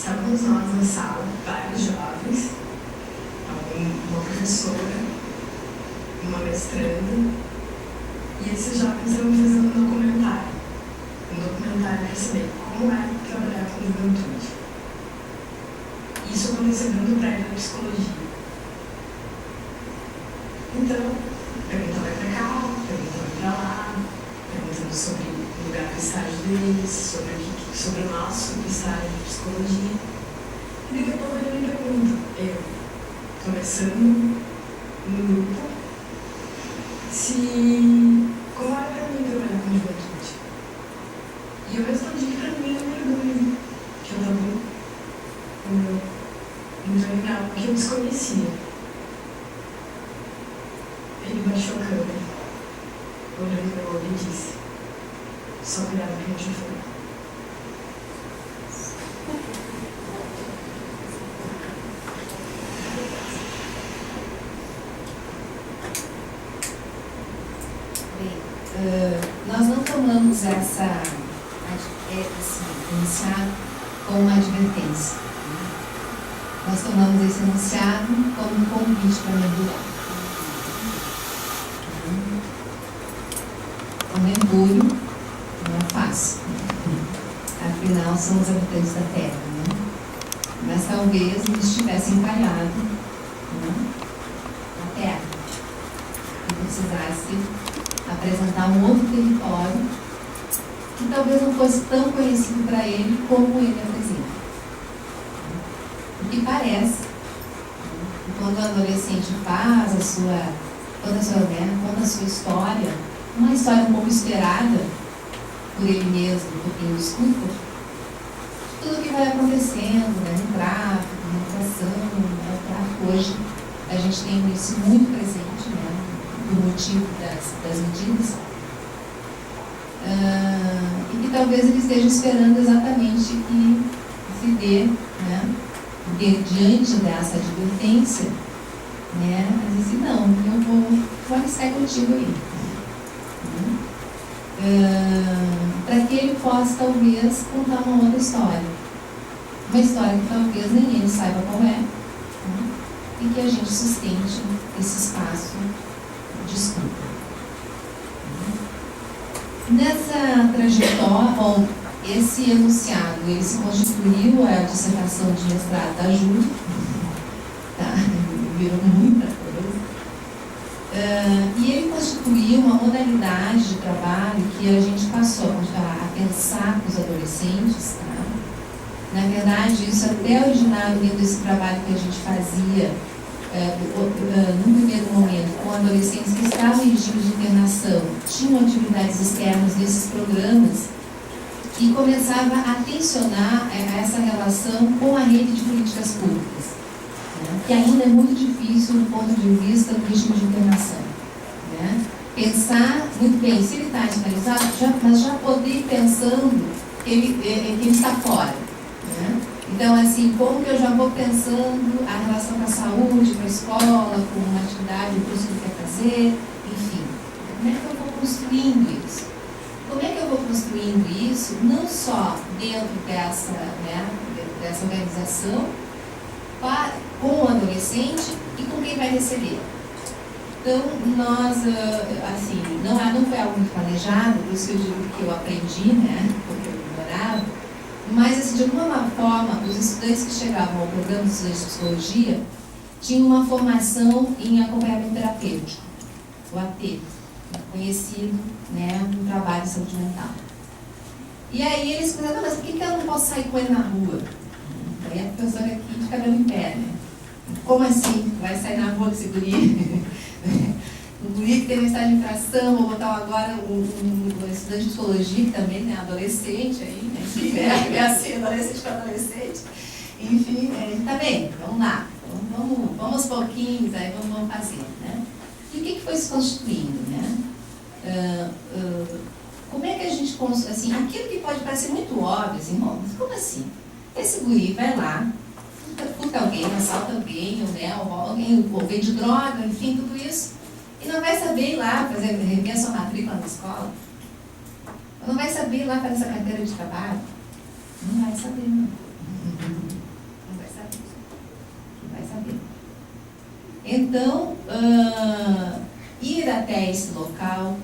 Estávamos nós na sala, vários jovens, uma professora, uma mestranda, e esses jovens estavam fazendo um documentário para saber como é trabalhar com juventude. Isso aconteceu dentro do prédio da psicologia. Então, pergunta vai para cá, pergunta vai para lá, perguntando sobre o lugar do estágio deles, sobre o nosso estágio de psicologia. E daqui a pouco ele me pergunta, eu, conversando no grupo, como era para mim trabalhar com juventude. E eu respondi que para mim era vergonha, que eu estava entrando em algo que eu desconhecia. Ele baixou a câmera, olhou no meu olho e disse, só cuidado que a gente foi. Nós não tomamos esse enunciado como uma advertência. Nós tomamos esse enunciado como um convite para mergulhar. O mergulho não é fácil. Afinal, são os habitantes da Terra. Né? Mas talvez eles tivessem encalhado na Terra e precisasse apresentar um outro território que talvez não fosse tão conhecido para ele como ele apresenta. O que parece, quando o adolescente faz conta a sua história, uma história um pouco esperada por ele mesmo, por quem o escuta, tudo que vai acontecendo, né, no tráfico, na educação, no tráfico hoje, a gente tem isso muito presente, né, por motivo das medidas, e que talvez ele esteja esperando exatamente que se dê, né, diante dessa advertência, né, a dizer, não, eu vou arriscar contigo aí. Para que ele possa, talvez, contar uma outra história. Uma história que talvez nem ele saiba qual é, né, e que a gente sustente esse espaço de escuta. Nessa trajetória, esse enunciado, ele se constituiu a dissertação de mestrado da Júlia, tá? Virou muita coisa, e ele constituiu uma modalidade de trabalho que a gente passou a pensar com os adolescentes, tá? Na verdade, isso até originado dentro desse trabalho que a gente fazia num primeiro momento, com adolescentes que estavam em regime de internação, tinham atividades externas nesses programas, e começava a tensionar essa relação com a rede de políticas públicas, né, que ainda é muito difícil do ponto de vista do regime de internação. Né? Pensar, muito bem, se ele está internacionalizado, mas já poder ir pensando que ele está fora. Né? Então, assim, como que eu já vou pensando a relação com a saúde, com a escola, com uma atividade, o curso que ele quer fazer, enfim. Como é que eu vou construindo isso? Como é que eu vou construindo isso, não só dentro dessa organização, com o adolescente e com quem vai receber? Então, nós, assim, não foi algo muito planejado, por isso que eu digo que eu aprendi, né, porque eu ignorava. Mas, assim, de alguma forma, os estudantes que chegavam ao programa de estudantes de psicologia tinham uma formação em acompanhamento terapêutico, o AT, conhecido, né, no trabalho de saúde mental. E aí eles pensaram, mas por que eu não posso sair com ele na rua? Aí a professora aqui de cabelo em pé, né? Como assim? Vai sair na rua com esse guri? Um guri que tem uma estágio de infração, vou botar agora um estudante de psicologia, que também, né, adolescente aí, né? É assim, adolescente com adolescente. Enfim, tá bem, vamos lá. Vamos aos pouquinhos, aí vamos fazer, né? E o que foi se constituindo, né? Como é que a gente construi, assim, aquilo que pode parecer muito óbvio, assim, bom, mas como assim? Esse guri vai lá, furta alguém, assalta alguém, né, ou alguém, ou vende droga, enfim, tudo isso, e não vai saber ir lá rever a sua matrícula na escola? Não vai saber ir lá fazer essa carteira de trabalho? Não vai saber, não. saber. Quem vai saber. Então, ir até esse local,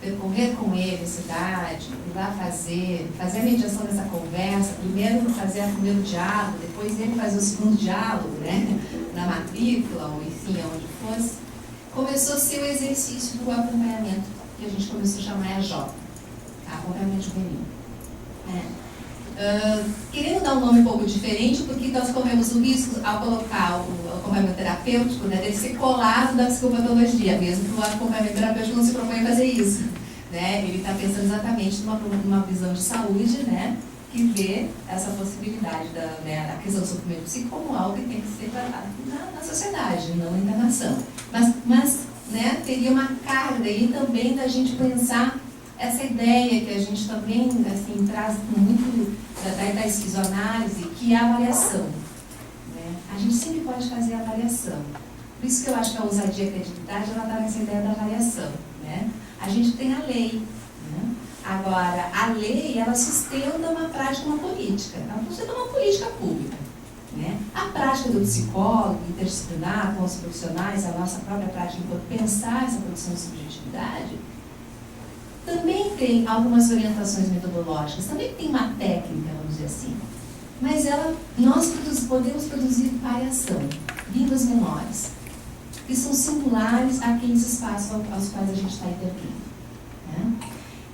percorrer com ele a cidade, ir lá fazer a mediação dessa conversa, primeiro fazer o primeiro diálogo, depois ele fazer o segundo diálogo, né, na matrícula, ou enfim, aonde fosse, começou a ser o exercício do acompanhamento, que a gente começou a chamar AJ, tá? Acompanhamento juvenil. Querendo dar um nome um pouco diferente, porque nós corremos o risco, ao colocar o acompanhamento terapêutico, né, dele ser colado da psicopatologia, mesmo que o acompanhamento terapêutico não se propõe a fazer isso. Né? Ele está pensando exatamente numa visão de saúde, né, que vê essa possibilidade da questão do sofrimento psíquico como algo que tem que ser tratado na sociedade, não na internação. Mas né, teria uma carga aí também da gente pensar essa ideia que a gente também assim, traz muito da esquizoanálise, que é a avaliação. Né? A gente sempre pode fazer a avaliação. Por isso que eu acho que a ousadia e a criatividade ela está nessa ideia da avaliação. Né? A gente tem a lei. Né? Agora, a lei ela sustenta uma prática, uma política. Ela sustenta uma política pública. Né? A prática do psicólogo, interdisciplinar, com os profissionais, a nossa própria prática enquanto pensar essa produção de subjetividade, também tem algumas orientações metodológicas, também tem uma técnica, vamos dizer assim. Mas nós podemos produzir variação, línguas menores, que são singulares àqueles espaços aos quais a gente está intervindo. Né?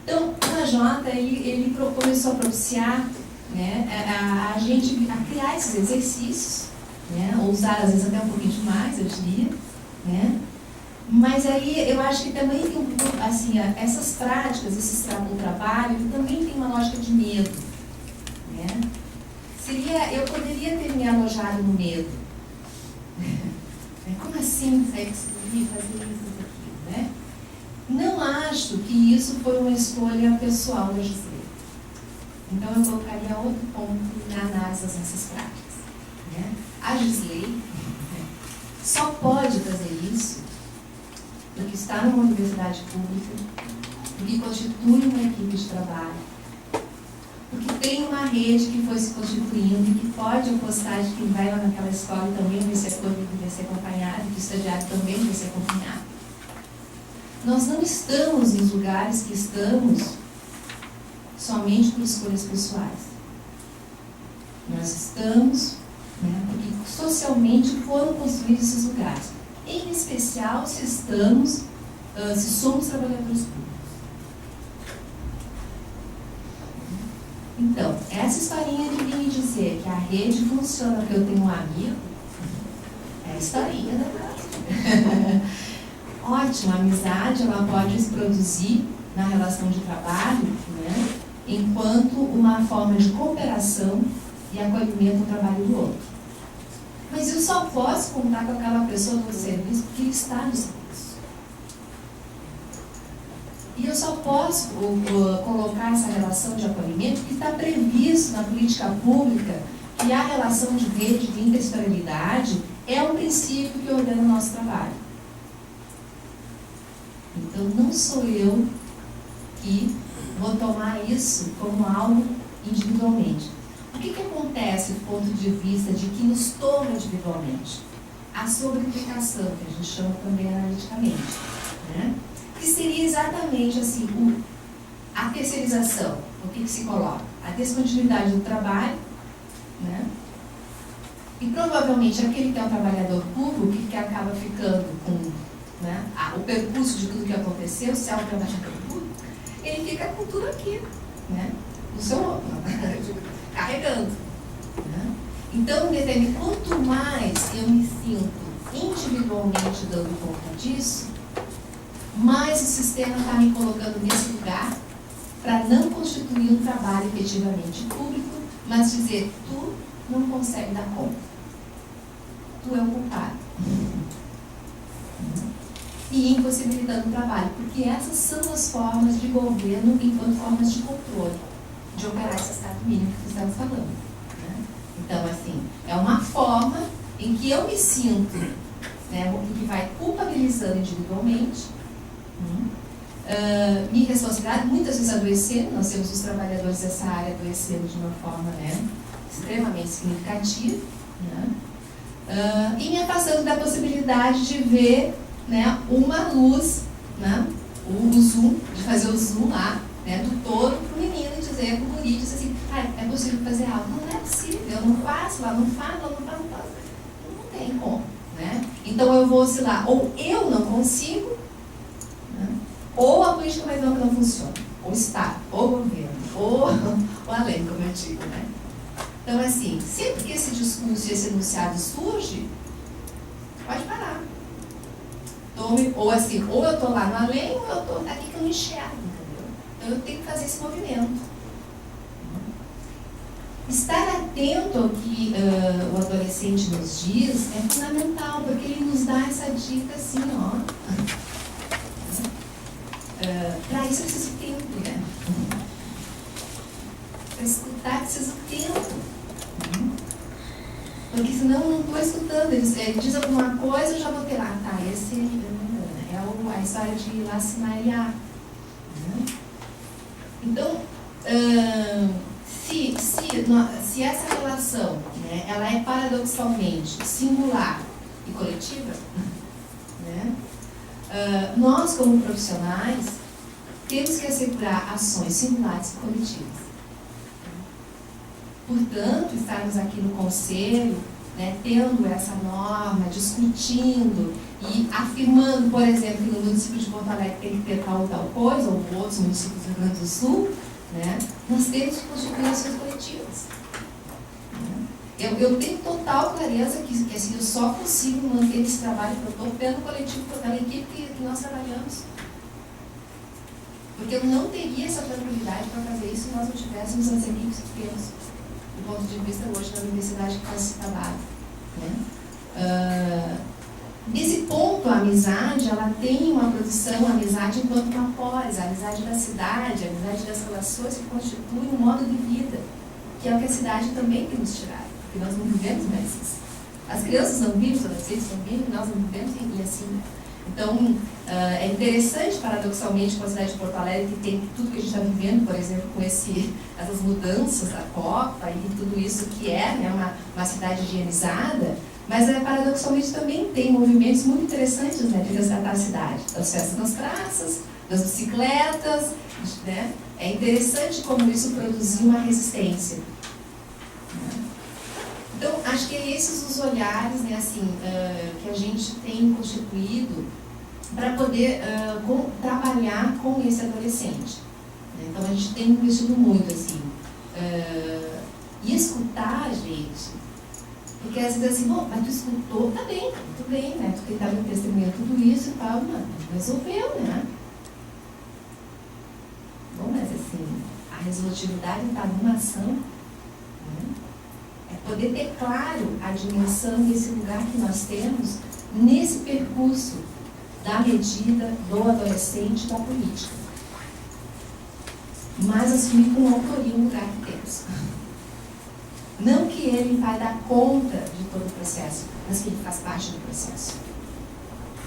Então, o AJ, ele começou a propiciar, né, a gente a criar esses exercícios, né, ou usar às vezes até um pouquinho mais, eu diria, né? Mas aí eu acho que também tem assim, essas práticas, o trabalho, ele também tem uma lógica de medo. Né? Eu poderia ter me alojado no medo. Como assim sair conseguir fazer isso e aquilo? Né? Não acho que isso foi uma escolha pessoal da Gisley. Então eu colocaria outro ponto na análise dessas práticas. Né? A Gisley só pode fazer isso porque está numa universidade pública, porque constitui uma equipe de trabalho, porque tem uma rede que foi se constituindo e que pode apostar de quem vai lá naquela escola também vai ser acolhido, vai ser acompanhado, que o estagiário também vai ser acompanhado. Nós não estamos em lugares que estamos somente por escolhas pessoais. Nós estamos, né, porque socialmente foram construídos esses lugares. Em especial se somos trabalhadores públicos. Então, essa historinha de vir dizer que a rede funciona porque eu tenho um amigo, é a historinha da prática. Ótimo, a amizade ela pode se produzir na relação de trabalho, né, enquanto uma forma de cooperação e acolhimento ao trabalho do outro. Mas eu só posso contar com aquela pessoa do serviço porque ele está no serviço. E eu só posso colocar essa relação de acolhimento porque está previsto na política pública que a relação de rede, de intersetorialidade, é um princípio que ordena o nosso trabalho. Então, não sou eu que vou tomar isso como algo individualmente. O que acontece do ponto de vista de que nos toma individualmente? A sobreimplicação, que a gente chama também analiticamente, né? Que seria exatamente assim, a terceirização, o que se coloca? A descontinuidade do trabalho, né? E provavelmente aquele que é um trabalhador público, que acaba ficando com, né, o percurso de tudo que aconteceu, se é um trabalhador público, ele fica com tudo aqui, né? O seu carregando. Né? Então, quanto mais eu me sinto individualmente dando conta disso, mais o sistema está me colocando nesse lugar para não constituir um trabalho efetivamente público, mas dizer, tu não consegue dar conta. Tu é o culpado. E impossibilitando o trabalho, porque essas são as formas de governo enquanto formas de controle, de operar esse estado mínimo que estamos falando. Né? Então, assim, é uma forma em que eu me sinto, né, que vai culpabilizando individualmente, me responsabilizar, muitas vezes adoecendo, nós temos os trabalhadores dessa área adoecendo de uma forma, né, extremamente significativa, né? E me afastando da possibilidade de ver, né, uma luz, né, o zoom, de fazer o zoom lá, né, do touro para o menino e dizer, para o guri, diz assim, é possível fazer algo? Não é possível, eu não faço, lá não faço, não tem como, né? Então eu vou oscilar, ou eu não consigo, né, ou a política vai ver que não funciona, ou o Estado, ou o governo, ou a lei, como eu digo, né? Então, assim, sempre que esse discurso e esse enunciado surge, pode parar. Ou assim, ou eu estou lá no além, ou eu estou aqui que eu não enxergo, entendeu? Então eu tenho que fazer esse movimento. Estar atento ao que o adolescente nos diz é fundamental, porque ele nos dá essa dica assim, ó. Para isso eu preciso tempo, né? Para escutar preciso tempo. Porque senão eu não estou escutando. Ele diz alguma coisa, eu já vou ter lá. Tá, esse é a história de lá se marear. Então, se essa relação, né, ela é paradoxalmente singular e coletiva, né, nós, como profissionais, temos que assegurar ações singulares e coletivas. Portanto, estarmos aqui no conselho, né, tendo essa norma, discutindo e afirmando, por exemplo, que no município de Porto Alegre tem que ter tal ou tal coisa, ou outros municípios do Rio Grande do Sul, né, nós temos que constituir ações coletivas. Eu tenho total clareza que assim, eu só consigo manter esse trabalho que eu estou tendo coletivo, pela equipe que nós trabalhamos. Porque eu não teria essa tranquilidade para fazer isso se nós não tivéssemos as equipes que temos, do ponto de vista hoje da universidade que faz esse trabalho. Né? Nesse ponto, a amizade, ela tem uma produção, a amizade enquanto uma pós, a amizade da cidade, a amizade das relações que constituem um modo de vida, que é o que a cidade também tem nos tirado, porque nós não vivemos mais isso. As crianças não vivem, os adolescentes não vivem, nós não vivemos e assim. Então, é interessante, paradoxalmente, com a cidade de Porto Alegre, que tem tudo que a gente está vivendo, por exemplo, com essas mudanças da Copa e tudo isso que é, né, uma cidade higienizada, mas paradoxalmente também tem movimentos muito interessantes, né, de resgatar a cidade, das festas nas praças, das bicicletas, né? É interessante como isso produziu uma resistência. Então, acho que é esses os olhares, né, assim, que a gente tem constituído para poder trabalhar com esse adolescente. Então, a gente tem investido muito, assim, e escutar a gente, porque às vezes assim, bom, mas tu escutou, tá bem, tudo bem, né, tu estava testemunhando tudo isso e tal, mas resolveu, né? Bom, mas assim, a resolutividade está numa ação, né? É poder ter claro a dimensão desse lugar que nós temos nesse percurso da medida do adolescente da política. Mas assumir com autoria o lugar que temos. Não que ele vai dar conta de todo o processo, mas que ele faz parte do processo.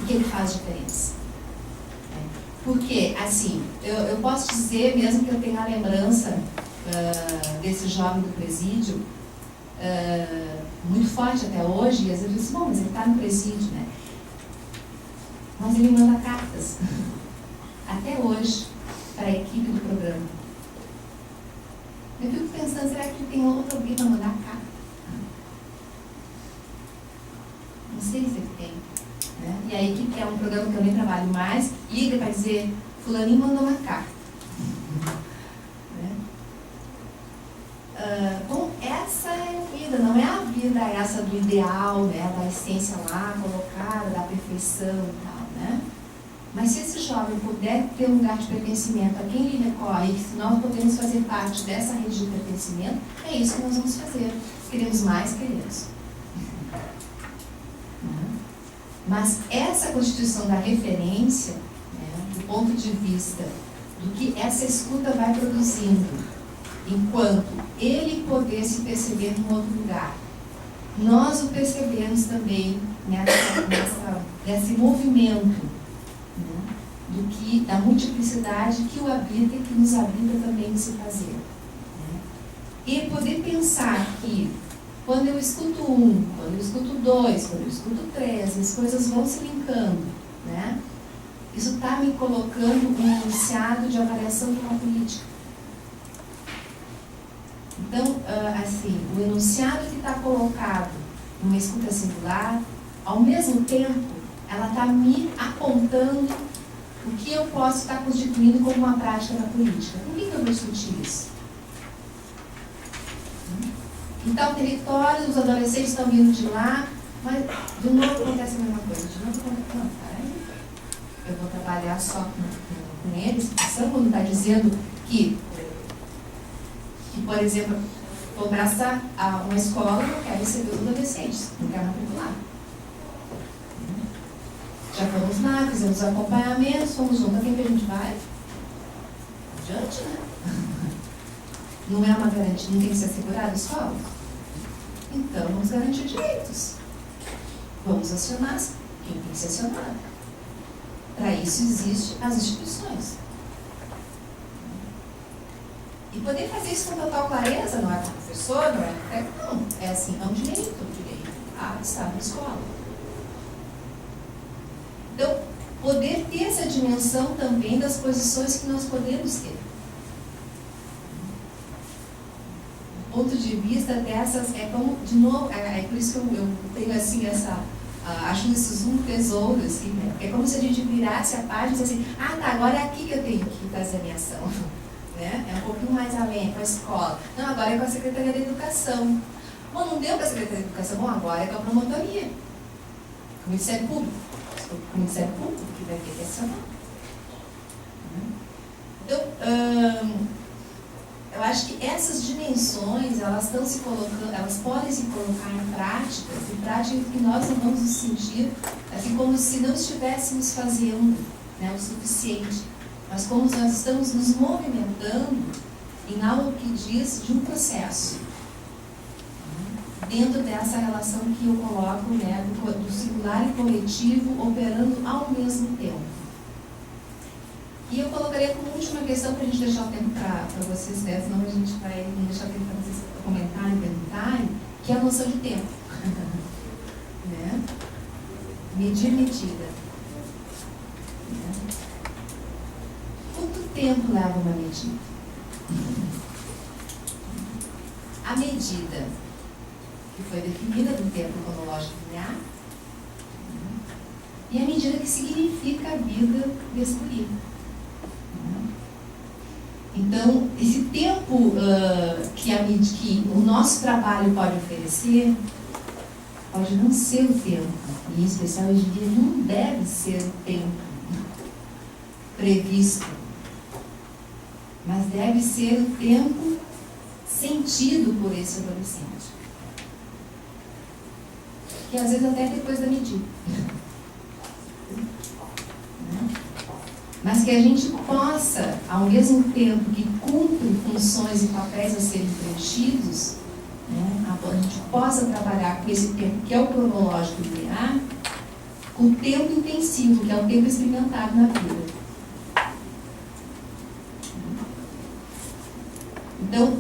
E que ele faz diferença. Porque, assim, eu posso dizer, mesmo que eu tenha a lembrança desse jovem do presídio, muito forte até hoje, e às vezes eu disse, bom, mas ele está no presídio, né? Mas ele manda cartas, até hoje, para a equipe do programa. Eu fico pensando, será que tem outro alguém para mandar carta? Não sei se ele tem. Né? E a equipe, que é um programa que eu nem trabalho mais, liga para dizer, fulaninho mandou uma carta. Bom, essa é a vida, não é a vida essa do ideal, né, da essência lá colocada, da perfeição e tal, né? Mas se esse jovem puder ter um lugar de pertencimento a quem ele recorre, e se nós podemos fazer parte dessa rede de pertencimento, é isso que nós vamos fazer. Queremos mais, queremos. Mas essa constituição da referência, né, do ponto de vista do que essa escuta vai produzindo, enquanto ele poder se perceber num outro lugar, nós o percebemos também nesse movimento, né, da multiplicidade que o habita e que nos habita também de se fazer. Né? E poder pensar que, quando eu escuto um, quando eu escuto dois, quando eu escuto três, as coisas vão se linkando, né? Isso está me colocando um enunciado de avaliação de uma política. Então, assim, o enunciado que está colocado numa escuta singular, ao mesmo tempo, ela está me apontando o que eu posso estar constituindo como uma prática na política. Por que eu vou discutir isso? Então, território, os adolescentes estão vindo de lá, mas de novo acontece a mesma coisa. De novo acontece, não, peraí, eu vou trabalhar só com eles, quando está dizendo que, por exemplo, vou abraçar uma escola, não quer receber os adolescentes, não quer matricular. Já fomos lá, fizemos acompanhamentos, fomos juntos, a quem que a gente vai? Adiante, né? Não é uma garantia, não tem que ser assegurada a escola? Então, vamos garantir direitos. Vamos acionar quem tem que ser acionado. Para isso existem as instituições. E poder fazer isso com total clareza, não é com o professor, não é não. É assim, é um direito a estar na escola. Então, poder ter essa dimensão também das posições que nós podemos ter. O ponto de vista dessas é como, de novo, é por isso que eu tenho assim acho isso um tesouro, assim, né? É como se a gente virasse a página e dissesse assim, tá, agora é aqui que eu tenho que fazer a minha ação. Né? É um pouquinho mais além, com a escola. Não, agora é com a Secretaria da Educação. Bom, não deu com a Secretaria da Educação, bom, agora é com a promotoria. Com o Ministério Público. O Ministério Público que vai ter que acionar. Então, eu acho que essas dimensões, elas estão se colocando, elas podem se colocar em práticas que nós não vamos nos sentir, assim como se não estivéssemos fazendo, né, o suficiente, mas como nós estamos nos movimentando em algo que diz de um processo, dentro dessa relação que eu coloco, né, do singular e coletivo operando ao mesmo tempo. E eu colocaria como última questão, para a gente deixar o tempo para vocês, né? Senão a gente vai não deixar o tempo para vocês comentarem e perguntarem, que é a noção de tempo. Né? Medir medida. Né? Quanto tempo leva uma medida? A medida que foi definida no tempo cronológico linear e a medida que significa a vida escolhida. Então, esse tempo que o nosso trabalho pode oferecer, pode não ser o tempo, e em especial hoje em dia não deve ser o tempo previsto, mas deve ser o tempo sentido por esse adolescente. Que às vezes até depois da medida. Mas que a gente possa, ao mesmo tempo que cumpre funções e papéis a serem preenchidos, né, a gente possa trabalhar com esse tempo que é o cronológico linear, com o tempo intensivo, que é o tempo experimentado na vida. Então,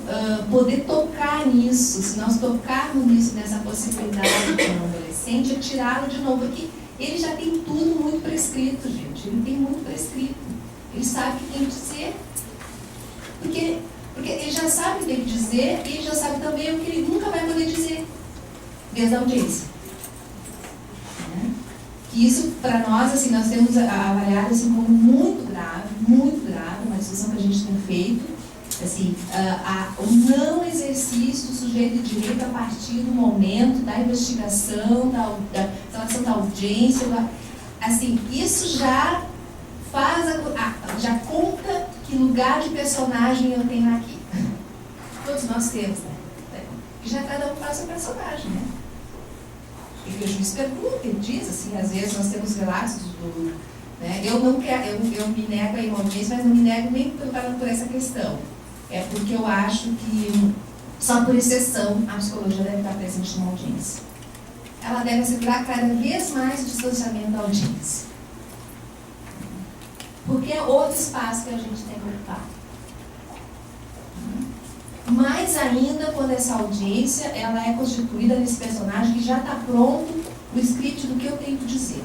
poder tocar nisso, se nós tocarmos nisso, nessa possibilidade de um adolescente, é tirá-lo de novo aqui. Ele já tem tudo muito prescrito, gente. Ele tem muito prescrito. Ele sabe o que tem que dizer. Porque ele já sabe o que tem que dizer e ele já sabe também o que ele nunca vai poder dizer. Desde a audiência. Né? E isso, para nós, assim, nós temos avaliado assim, como muito grave, uma discussão que a gente tem feito. Assim, o não exercício do sujeito de direito a partir do momento da investigação, da relação da audiência, assim, isso já faz, já conta que lugar de personagem eu tenho aqui. Todos nós temos, né? Que já cada um faz o personagem, né? E o juiz pergunta, ele diz, assim, às vezes nós temos relatos né? Eu não quero, eu me nego a ir uma audiência, mas não me nego nem por essa questão. É porque eu acho que, só por exceção, a psicologia deve estar presente numa audiência. Ela deve assegurar cada vez mais o distanciamento da audiência. Porque é outro espaço que a gente tem que ocupar. Mais ainda quando essa audiência ela é constituída nesse personagem que já está pronto o script do que eu tenho que dizer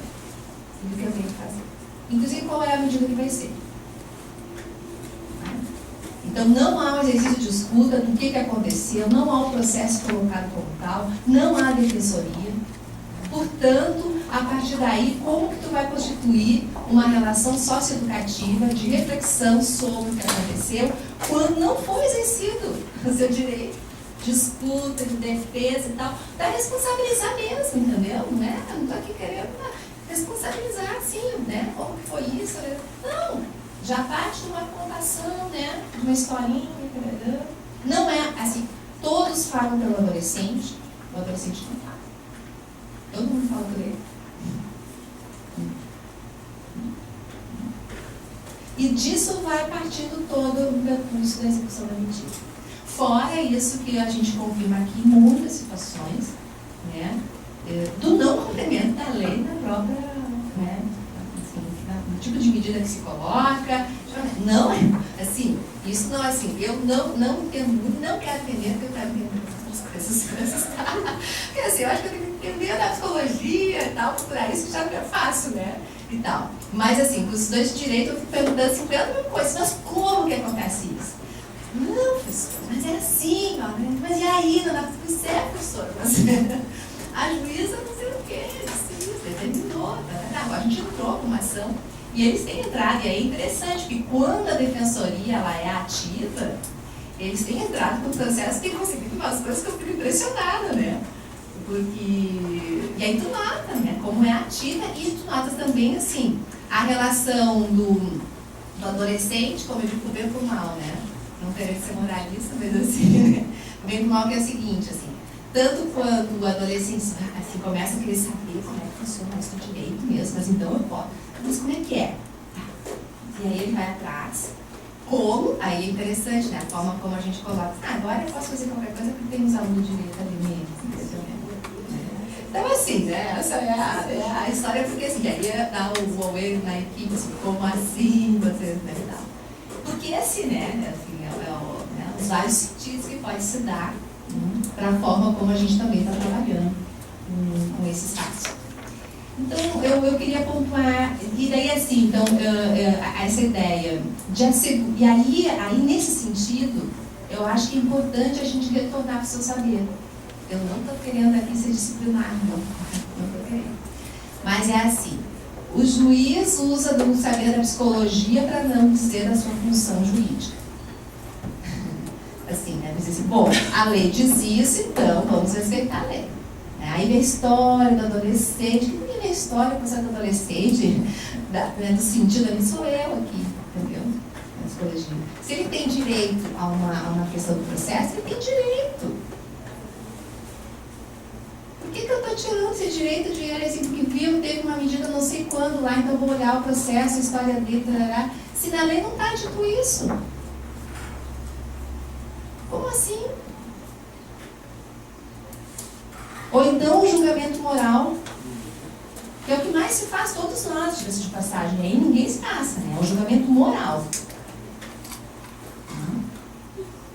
e do que eu tenho que fazer. Inclusive qual é a medida que vai ser. Então não há um exercício de escuta do que aconteceu, não há um processo colocado como tal, não há defensoria. Portanto, a partir daí, como que tu vai constituir uma relação socioeducativa de reflexão sobre o que aconteceu quando não foi exercido o seu direito de escuta, de defesa e tal, para responsabilizar mesmo, entendeu? Não é? Eu não estou aqui querendo responsabilizar, sim, né? Como que foi isso? Não, já parte de uma contação, né? De uma historinha, não é assim, todos falam pelo adolescente, o adolescente não fala. Todo mundo fala por ele. E disso vai partindo todo o percurso da execução da medida. Fora isso que a gente confirma aqui em muitas situações, né, do não cumprimento da lei na própria, né, assim, no tipo de medida que se coloca. Não, assim, isso não, assim, eu não entendo, não quero entender, porque eu quero entender outras coisas. Porque assim, eu acho que eu tenho que entender da psicologia e tal, procurar isso já não é fácil, né? E tal. Mas assim, com os dois de direito, eu fico perguntando assim, pela mesma coisa, mas como que acontece isso? Não, professor, mas é assim, ó, né? Mas e aí, dona? Pois é, professor, mas a juíza não sei o quê, disse isso, determinou, tá? Agora a gente entrou com uma ação. E eles têm entrado, e é interessante, porque quando a defensoria ela é ativa, eles têm entrado no processo e têm conseguido umas coisas que eu fico impressionada, né? Porque... E aí tu nota, né, como é ativa, e tu nota também, assim, a relação do adolescente, como eu digo, bem por mal, né? Não querendo ser moralista, mas assim, né? Bem por mal que é o seguinte, assim, tanto quando o adolescente assim, começa a querer saber como é que funciona isso do direito mesmo, mas então eu posso, mas como é que é? E aí ele vai atrás. Como? Aí é interessante, né? A forma como a gente coloca. Agora eu posso fazer qualquer coisa porque tem uns alunos de direito ali mesmo. Então, assim, né? Essa é a história, porque assim, aí dá o erro na equipe, assim, como assim vocês, né? E tal. Porque assim, né? Assim, os vários sentidos que pode se dar para a forma como a gente também está trabalhando com esses fatos. Então, eu queria pontuar, e daí assim, então, essa ideia de assegurar, e aí nesse sentido, eu acho que é importante a gente retornar para o seu saber. Eu não estou querendo aqui ser disciplinar, não estou querendo. Mas é assim, o juiz usa do saber da psicologia para não dizer da sua função jurídica. Assim, né? Diz assim, bom, a lei diz isso, então vamos respeitar a lei. Aí vem a história do adolescente, que ninguém vê a história com do adolescente, do sentido ali, sou eu aqui, entendeu? Na psicologia. Se ele tem direito a uma questão do processo, ele tem direito. Por que eu estou tirando esse direito de ele assim, porque viu, teve uma medida não sei quando lá, então vou olhar o processo, a história dele, tarará, se na lei não está dito isso? Como assim? Ou então o julgamento moral, que é o que mais se faz, todos nós, de passagem, aí ninguém se passa, né? É o julgamento moral.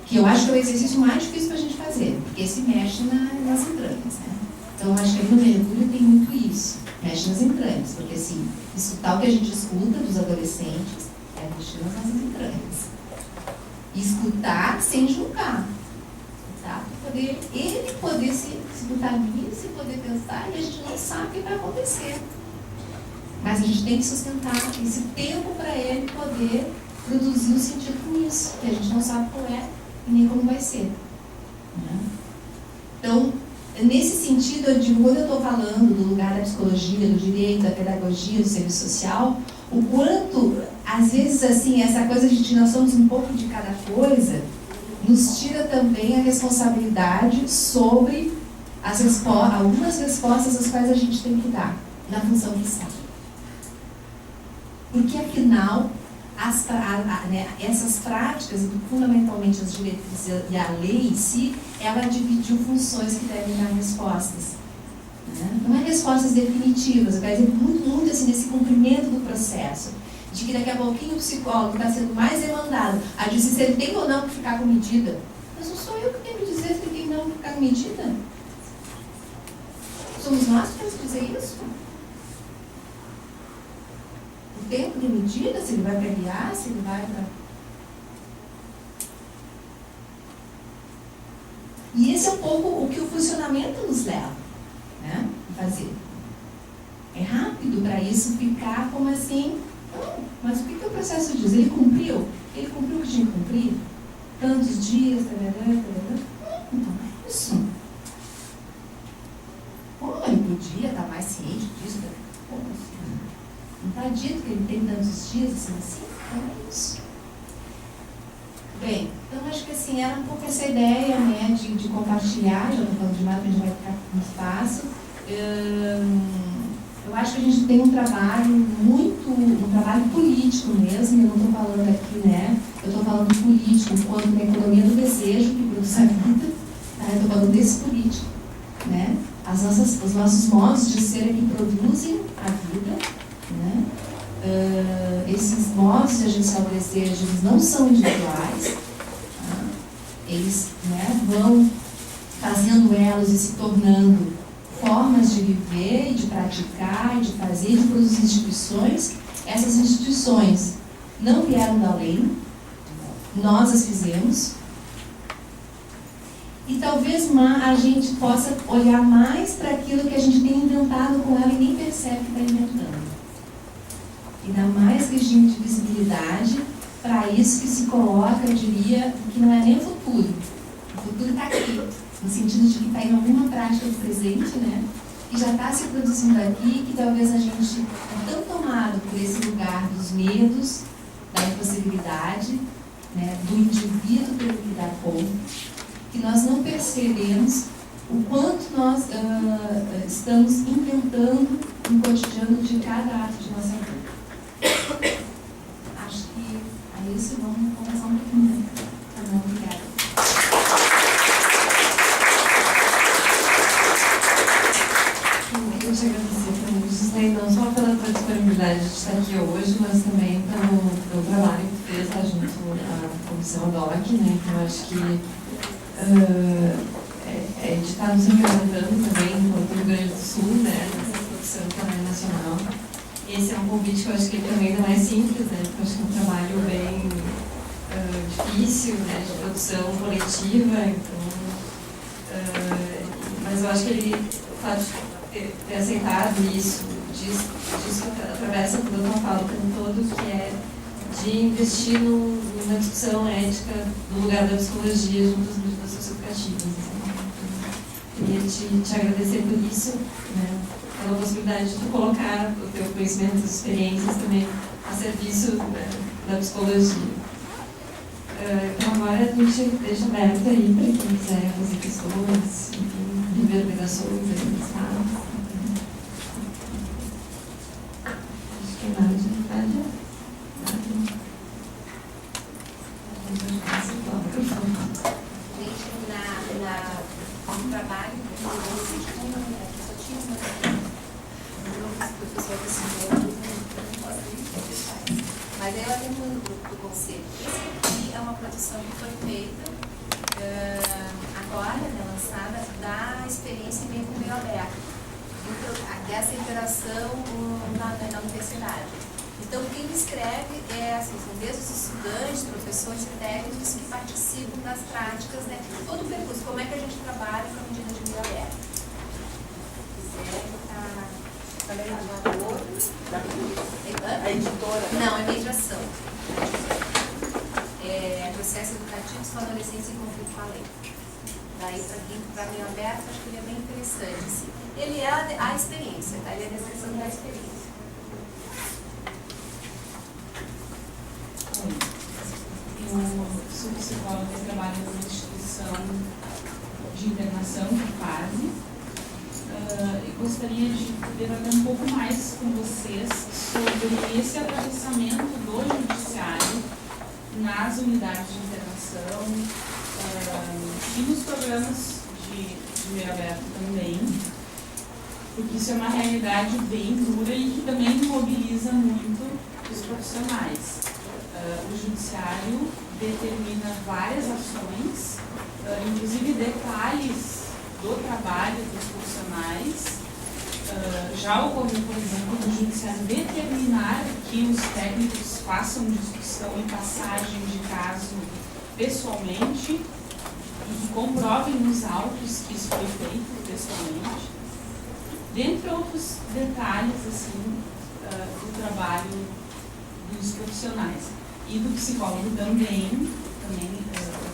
Que eu acho que é o exercício mais difícil para a gente fazer, porque se mexe nas entranhas, né? Então, acho que ali no mergulho tem muito isso, mexe nas entranhas, porque assim, escutar o que a gente escuta dos adolescentes é mexer nas nossas entranhas. E escutar sem julgar. Tá? Ele poder se escutar nisso, poder pensar, e a gente não sabe o que vai acontecer. Mas a gente tem que sustentar esse tempo para ele poder produzir um sentido nisso, que a gente não sabe qual é e nem como vai ser. Né? Então, nesse sentido, eu digo, quando eu estou falando do lugar da psicologia, do direito, da pedagogia, do serviço social, o quanto, às vezes, assim, essa coisa de nós somos um pouco de cada coisa, nos tira também a responsabilidade sobre algumas respostas às quais a gente tem que dar, na função que está. Porque, afinal, essas práticas, fundamentalmente as diretrizes e a lei em si, ela dividiu funções que devem dar respostas. Né? Não é respostas definitivas, eu quero dizer muito assim, nesse cumprimento do processo. De que daqui a pouquinho o psicólogo está sendo mais demandado a dizer se ele tem ou não que ficar com medida. Mas não sou em medida? Somos nós que temos que dizer isso? O tempo de medida, se ele vai para guiar, se ele vai para... E esse é um pouco o que o funcionamento nos leva, né, a fazer. É rápido para isso ficar como assim, não, mas o que o processo diz? Ele cumpriu? Ele cumpriu o que tinha que cumprir? Tantos dias, então é isso. Ele podia estar mais ciente disso, como assim? Não está dito que ele tem tantos dias assim, então é isso. Bem, então acho que assim, era um pouco essa ideia, né, de compartilhar, já estou falando demais, porque vai ficar muito fácil. Eu acho que a gente tem um trabalho um trabalho político mesmo, eu não estou falando aqui, né, eu estou falando político, enquanto na economia do desejo, que produz a vida, tá? Eu estou falando desse político, né, os nossos modos de ser é que produzem a vida, né. Esses modos de agenciar o desejo, eles não são individuais, tá? Eles, né, vão fazendo elos e se tornando formas de viver, de praticar, de fazer, de produzir instituições. Essas instituições não vieram da lei, nós as fizemos. E talvez a gente possa olhar mais para aquilo que a gente tem inventado com ela e nem percebe que está inventando. E dar mais regime de visibilidade para isso que se coloca, eu diria, que não é nem o futuro. O futuro está aqui, no sentido de que está em alguma prática do presente, né? E já está se produzindo aqui, que talvez a gente é tão tomado por esse lugar dos medos, da impossibilidade, né, do indivíduo ter que dar conta, que nós não percebemos o quanto nós estamos inventando no cotidiano de cada ato de nossa vida. Acho que é isso, vamos conversar um pouquinho. Tá bom, obrigada. Eu te agradecer também, Gisele, não só pela tua disponibilidade de estar aqui hoje, mas também pelo trabalho que tu fez lá junto à Comissão DOC, né? Então, acho que de estar nos representando também enquanto Rio Grande do Sul, né? Nessa produção também nacional. Esse é um convite que eu acho que também não é simples, né? Porque eu acho que é um trabalho bem difícil, né? De produção coletiva, então... mas eu acho que ele, o fato de ter aceitado isso, disso atravessa toda a tua fala como todo, que é de investir numa discussão ética no lugar da psicologia junto às medidas socioeducativas. Queria te agradecer por isso, né? Pela possibilidade de tu colocar o teu conhecimento, as experiências também a serviço, né, da psicologia. Então agora a gente deixa aberto aí para quem quiser fazer questões, enfim, reverberações aí nos fatos. Acho que nada de verdade. No trabalho, mas aí eu lembro do conceito. Esse aqui é uma produção que foi feita agora, né, lançada, da experiência meio com meio aberto, dessa interação na universidade. Então, quem escreve assim, são desde os estudantes, professores e técnicos que participam das práticas, né, todo o percurso, como é que a gente trabalha com a medida de meio aberto. A editora? Não, é mediação. É processo educativo para adolescência em conflito com a lei. Daí, para meio aberto, acho que ele é bem interessante. Assim. Ele é a experiência, tá? Ele é a descrição da experiência. Eu sou psicóloga e trabalho numa instituição de internação, de fase. E gostaria de debater um pouco mais com vocês sobre esse atravessamento do judiciário nas unidades de internação e nos programas de meio aberto também, porque isso é uma realidade bem dura e que também mobiliza muito os profissionais. O judiciário determina várias ações, inclusive detalhes do trabalho dos profissionais. Já ocorreu, por exemplo, no judiciário determinar que os técnicos façam discussão e passagem de caso pessoalmente e que comprovem nos autos que isso foi feito pessoalmente, dentre outros detalhes assim, do trabalho dos profissionais. E do psicólogo também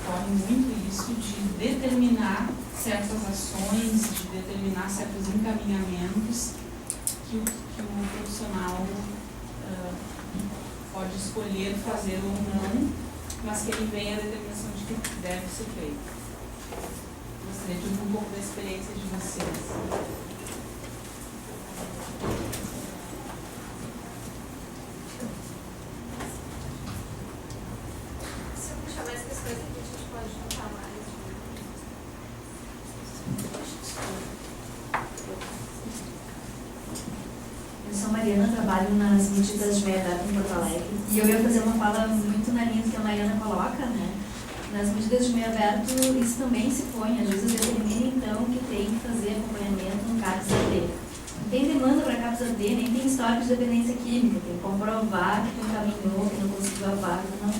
ocorre muito isso de determinar certas ações, de determinar certos encaminhamentos que o profissional pode escolher fazer ou não, mas que ele vem à determinação de que deve ser feito. Gostaria de ouvir um pouco da experiência de vocês. Se eu puxar mais questões aqui, a gente pode juntar mais. Eu sou Mariana, trabalho nas medidas de meia-idade em Porto Alegre. E eu ia fazer uma fala muito na linha que a Mariana coloca, né? Nas medidas de meio aberto, isso também se põe, às vezes determina então que tem que fazer acompanhamento no CAPS AD. Não tem demanda para CAPS AD, nem tem histórico de dependência química, tem que comprovar que tu encaminhou, que não conseguiu a vaga, não.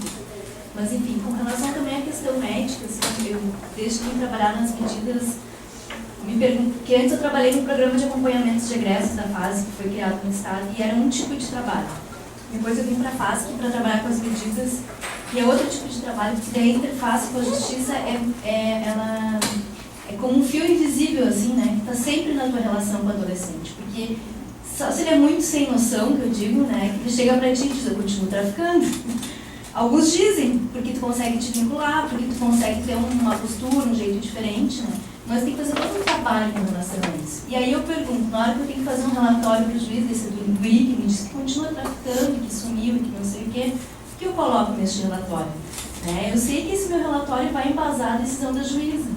Mas enfim, com relação também à questão médica, assim, eu, desde que vim trabalhar nas medidas, me pergunto, porque antes eu trabalhei no programa de acompanhamento de egressos da FASC, que foi criado no Estado, e era um tipo de trabalho. Depois eu vim para a FASC para trabalhar com as medidas, e é outro tipo de trabalho, porque a interface com a justiça ela é como um fio invisível, assim, né, que está sempre na tua relação com o adolescente, porque só se ele é muito sem noção, que eu digo, né, que ele chega para ti e diz, eu continuo traficando. Alguns dizem, porque tu consegue te vincular, porque tu consegue ter uma postura, um jeito diferente, né, mas tem que fazer todo um trabalho com relação a isso. E aí eu pergunto, na hora que eu tenho que fazer um relatório para o juiz desse do INGUI, que me diz que continua traficando, que sumiu, que não sei o quê, o que eu coloco neste relatório? Eu sei que esse meu relatório vai embasar a decisão da juíza.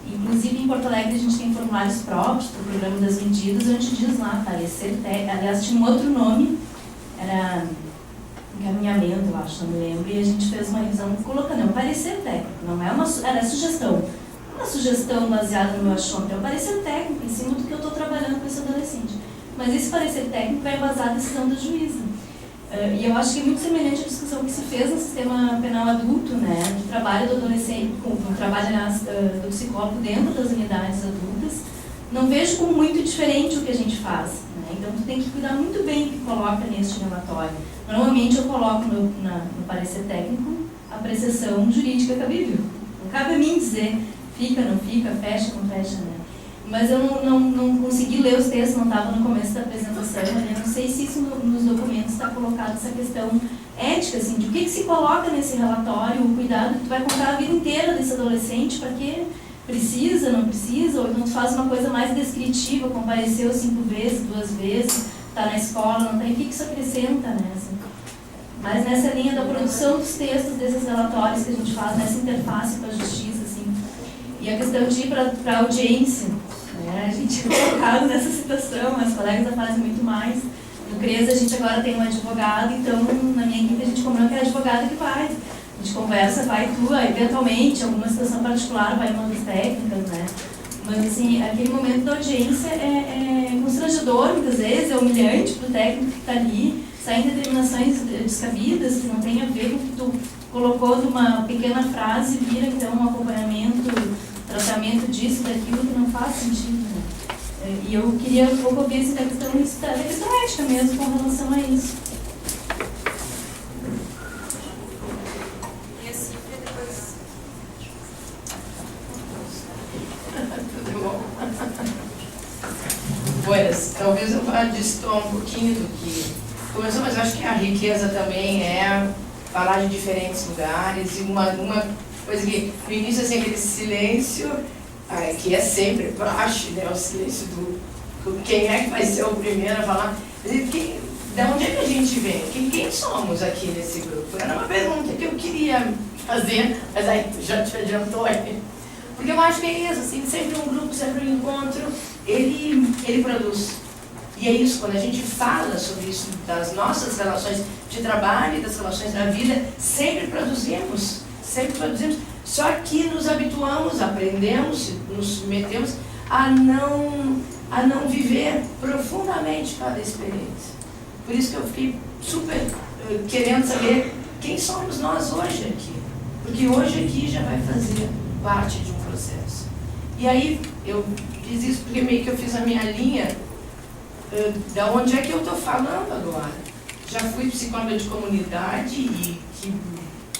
Inclusive, em Porto Alegre, a gente tem formulários próprios para o programa das medidas, onde diz lá, parecer técnico, aliás, tinha um outro nome, era encaminhamento, eu acho, não me lembro, e a gente fez uma revisão colocando, é um parecer técnico, não é uma, era sugestão. Uma sugestão baseada no meu achômetro, é um parecer técnico, em cima do que eu estou trabalhando com esse adolescente. Mas esse parecer técnico vai embasar a decisão da juíza. E eu acho que é muito semelhante à discussão que se fez no sistema penal adulto, né, do trabalho do adolescente, o trabalho do psicólogo dentro das unidades adultas. Não vejo como muito diferente o que a gente faz, né? Então tu tem que cuidar muito bem do que coloca neste relatório. Normalmente eu coloco no parecer técnico a apreciação jurídica cabível. Não cabe a mim dizer fica, não fica, fecha, não fecha, né? Mas eu não consegui ler os textos, não estava no começo da apresentação, eu não sei se isso nos documentos está colocado, essa questão ética, assim, de o que se coloca nesse relatório, o cuidado que tu vai contar a vida inteira desse adolescente, para que precisa, não precisa, ou então tu faz uma coisa mais descritiva, compareceu 5 vezes, 2 vezes, está na escola, não tem, o que isso acrescenta, né? Assim. Mas nessa linha da produção dos textos, desses relatórios que a gente faz, nessa interface com a justiça, assim, e a questão de ir para a audiência, né? A gente é colocado nessa situação, as colegas fazem muito mais. No CRES a gente agora tem um advogado, então na minha equipe a gente combinou que é advogado que vai. A gente conversa, vai tu, eventualmente, alguma situação particular, vai uma das técnicas, né? Mas assim, aquele momento da audiência é constrangedor, muitas vezes, é humilhante para o técnico que está ali, saem determinações descabidas que não tem a ver com o que tu colocou de uma pequena frase, vira então um acompanhamento, tratamento disso, daquilo que não faz sentido, né? E eu queria um pouco ouvir da questão ética mesmo com relação a isso. E a Cifra depois. Tudo bom? Buenas, talvez eu distor um pouquinho do que começou, mas eu acho que a riqueza também é falar de diferentes lugares e uma coisa que no início assim, aquele silêncio que é sempre praxe, né, o silêncio do quem é que vai ser o primeiro a falar, de onde é que a gente vem, quem somos aqui nesse grupo? Era uma pergunta que eu queria fazer, mas aí já te adiantou aí. Porque eu acho que é isso, assim, sempre um grupo, sempre um encontro, ele produz. E é isso, quando a gente fala sobre isso, das nossas relações de trabalho e das relações da vida, sempre produzimos, sempre produzimos, só que nos habituamos, aprendemos, nos submetemos a não viver profundamente cada experiência. Por isso que eu fiquei super querendo saber quem somos nós hoje aqui. Porque hoje aqui já vai fazer parte de um processo. E aí eu fiz isso porque meio que eu fiz a minha linha da onde é que eu estou falando agora. Já fui psicóloga de comunidade e que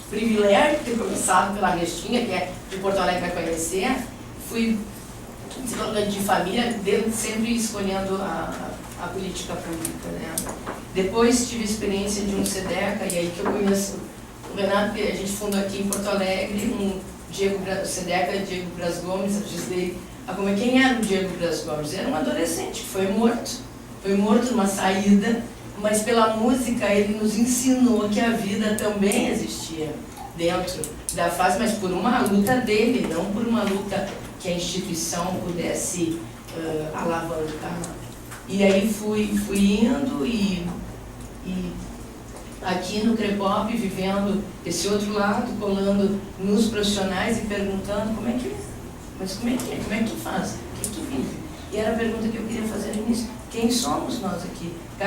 privilégio ter começado pela Restinga, que é de Porto Alegre, vai conhecer. Fui psicóloga de família, sempre escolhendo a política pública, né? Depois tive experiência de um SEDECA, e aí que eu conheço o Renato, que a gente fundou aqui em Porto Alegre, SEDECA Diego Braz Gomes, a Gisley. Quem era o Diego Braz Gomes? Era um adolescente que foi morto numa saída, mas pela música ele nos ensinou que a vida também existia dentro da fase, mas por uma luta dele, não por uma luta que a instituição pudesse alavancar. E aí fui indo e aqui no Crepop, vivendo esse outro lado, colando nos profissionais e perguntando como é que tu faz? O que tu vive? E era a pergunta que eu queria fazer no início. Quem somos nós aqui? O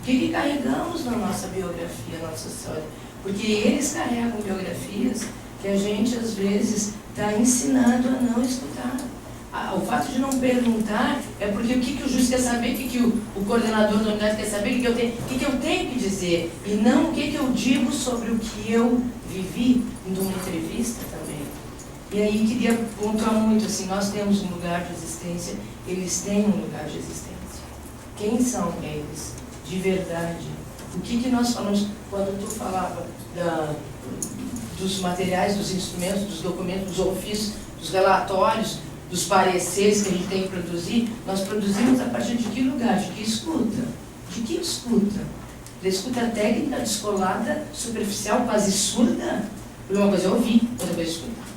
que carregamos na nossa biografia, na nossa história? Porque eles carregam biografias que a gente, às vezes, está ensinado a não escutar. O fato de não perguntar é porque o que o juiz quer saber, o que o coordenador da unidade quer saber, o que eu tenho que dizer, e não o que eu digo sobre o que eu vivi numa entrevista também. E aí queria pontuar muito, assim, nós temos um lugar de existência, eles têm um lugar de existência. Quem são eles, de verdade? O que nós falamos quando tu falava dos materiais, dos instrumentos, dos documentos, dos ofícios, dos relatórios, dos pareceres que a gente tem que produzir? Nós produzimos a partir de que lugar? De que escuta? De que escuta? Da escuta técnica, descolada, superficial, quase surda? Porque uma coisa é ouvir, outra coisa é escutar.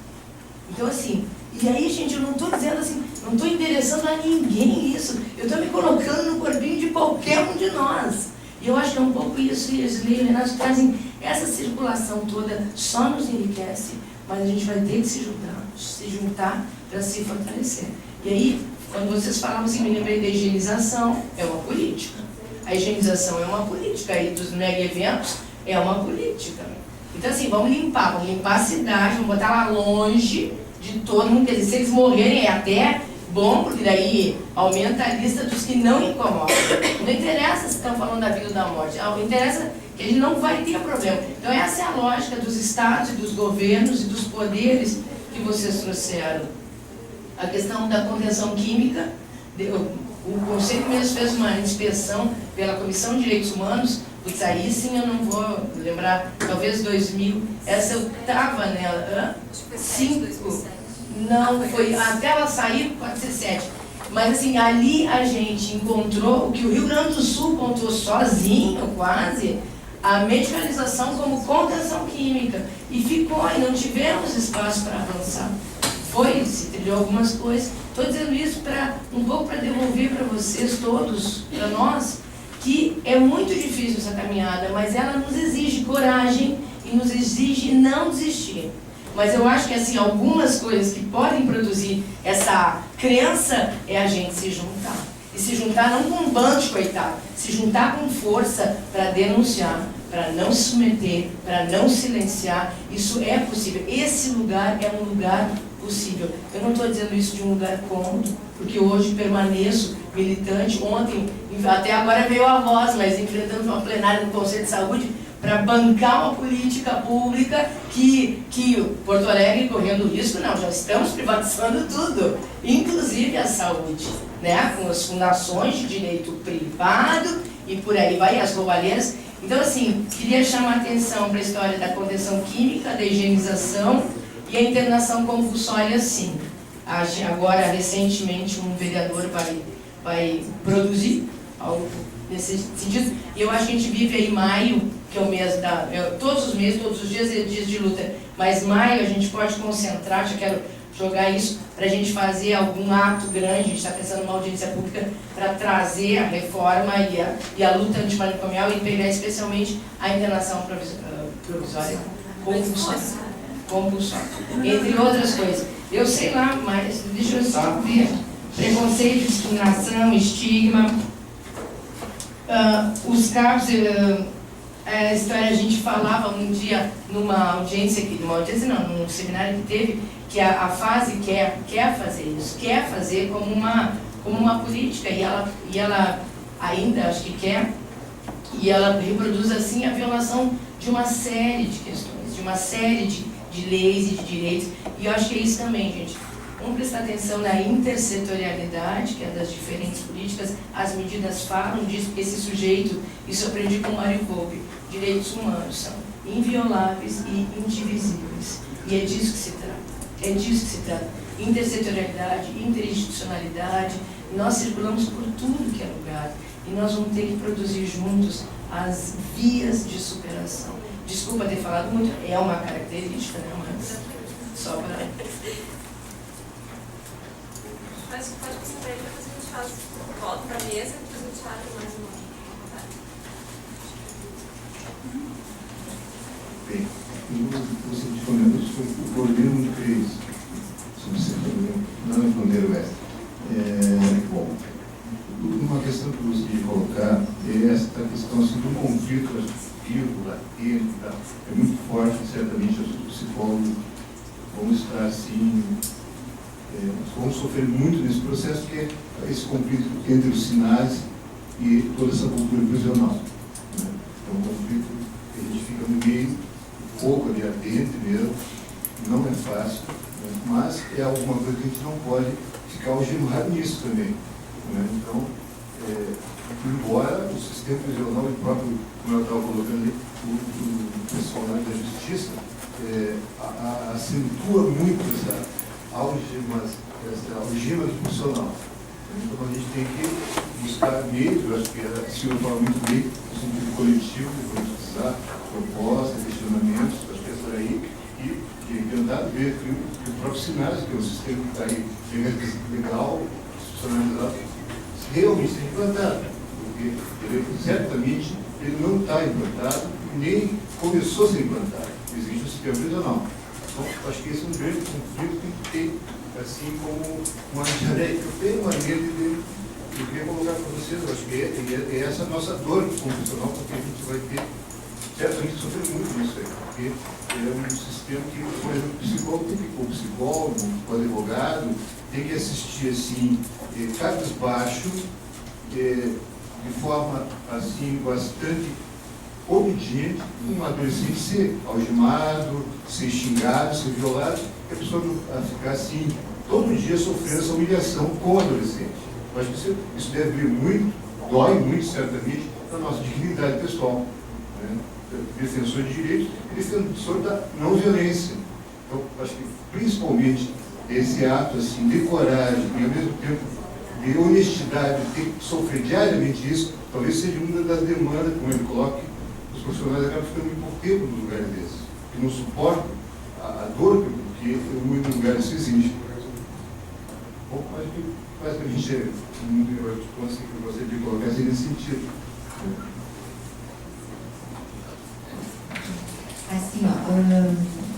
Então, assim, e aí, gente, eu não estou dizendo assim, não estou endereçando a ninguém isso. Eu estou me colocando no corpinho de qualquer um de nós. E eu acho que é um pouco isso, e eles leem, Renato, trazem essa circulação toda, só nos enriquece, mas a gente vai ter que se juntar para se fortalecer. E aí, quando vocês falavam assim, me lembrei da higienização, é uma política. A higienização é uma política, aí dos mega eventos é uma política. Então assim, vamos limpar a cidade, vamos botar lá longe de todo mundo, quer dizer, se eles morrerem é até bom, porque daí aumenta a lista dos que não incomodam. Não interessa se estão falando da vida ou da morte, interessa que a gente não vai ter problema. Então essa é a lógica dos estados e dos governos e dos poderes que vocês trouxeram. A questão da contenção química, o Conselho mesmo fez uma inspeção pela Comissão de Direitos Humanos, putz, aí sim eu não vou lembrar, talvez 2000, essa eu estava nela, 5, não, foi, até ela sair, pode ser 7. Mas assim, ali a gente encontrou o que o Rio Grande do Sul contou sozinho, quase, a medicalização como contenção química. E ficou, e não tivemos espaço para avançar. Se trilhou algumas coisas. Estou dizendo isso um pouco para devolver para vocês todos, para nós, que é muito difícil essa caminhada, mas ela nos exige coragem e nos exige não desistir. Mas eu acho que assim, algumas coisas que podem produzir essa crença é a gente se juntar. E se juntar não com um bando de coitado, se juntar com força para denunciar, para não se submeter, para não silenciar. Isso é possível. Esse lugar é um lugar possível. Eu não estou dizendo isso de um lugar cômodo, porque hoje permaneço militante. Ontem, até agora veio a voz, mas enfrentamos uma plenária no Conselho de Saúde para bancar uma política pública que Porto Alegre correndo risco, não, já estamos privatizando tudo, inclusive a saúde, né? Com as fundações de direito privado e por aí vai, as roubalheiras. Então, assim, queria chamar a atenção para a história da contenção química, da higienização e a internação compulsória, sim. Agora, recentemente, um vereador vai produzir algo nesse sentido. E eu acho que a gente vive aí maio, que é o mês todos os meses, todos os dias é dias de luta, mas maio a gente pode concentrar, já quero jogar isso, para a gente fazer algum ato grande, a gente está pensando numa audiência pública para trazer a reforma e a luta antimanicomial e pegar especialmente a internação provisória compulsória. compulsório, entre outras coisas. Eu sei lá, mas deixa eu só ver. Preconceito, discriminação, estigma. Os CAPs, a história, a gente falava um dia numa audiência aqui, num seminário que teve, que a fase quer fazer isso, quer fazer como uma política, e ela ainda acho que quer, e ela reproduz assim a violação de uma série de questões, de uma série de leis e de direitos, e eu acho que é isso também, gente. Vamos prestar atenção na intersetorialidade, que é das diferentes políticas, as medidas falam disso, porque esse sujeito, isso eu aprendi com o Mário Kolbe, direitos humanos são invioláveis e indivisíveis, e é disso que se trata. Intersetorialidade, interinstitucionalidade, nós circulamos por tudo que é lugar, e nós vamos ter que produzir juntos as vias de superação. Desculpa ter falado muito, é uma característica, né, mas só para... Mas pode passar para ele, depois a gente faz volta para a mesa e depois a gente abre mais uma vontade. Bem, você respondendo sobre o governo que fez, não responderam essa. Bom, uma questão que eu gostaria de colocar é esta questão assim, do conflito vivo, latente, tá? É muito forte, certamente, os psicólogos vão estar assim, vão sofrer muito nesse processo, que é esse conflito entre os sinais e toda essa cultura prisional. Né? É um conflito que a gente fica no meio, um pouco ali ardente mesmo, não é fácil, né? Mas é alguma coisa que a gente não pode ficar algemado nisso também. Né? Então, embora o sistema prisional, o próprio, como eu estava colocando ali, o pessoal da justiça, acentua muito essa algema funcional. Então a gente tem que buscar meios, eu acho que a Silvia fala muito bem, no sentido coletivo, de politizar propostas, questionamentos, acho que é por aí, e tentar ver que o próprio Sinais, que é um sistema que está aí legal, institucionalizado, realmente tem implantado, porque certamente ele não está implantado, nem começou a ser implantado. Existe um sistema prisional. Então, acho que esse é um grande conflito que tem, assim, como uma dialética bem maneira de eu queria colocar para vocês. Eu acho que é essa a nossa dor constitucional, porque a gente vai ter, certamente, sofrer muito nisso aí, porque é um sistema que, por exemplo, o psicólogo, o advogado, tem que assistir, assim, cabisbaixo, de forma, assim, bastante obediente, um adolescente ser algemado, ser xingado, ser violado, e a pessoa ficar assim, todo dia sofrendo essa humilhação com o adolescente. Eu acho que isso deve vir muito, dói muito, certamente, na nossa dignidade pessoal. Né? Defensor de direitos e defensor da não violência. Então, acho que, principalmente, esse ato assim, de coragem e, ao mesmo tempo, de honestidade, de ter que sofrer diariamente isso, talvez seja uma das demandas, como ele coloca, os profissionais acabam ficando muito pouco tempo nos lugares desses, que não suportam a dor que em lugares isso existe. Bom, acho que basicamente é muito pontos que eu gostaria de colocar assim, nesse sentido. Assim, ó,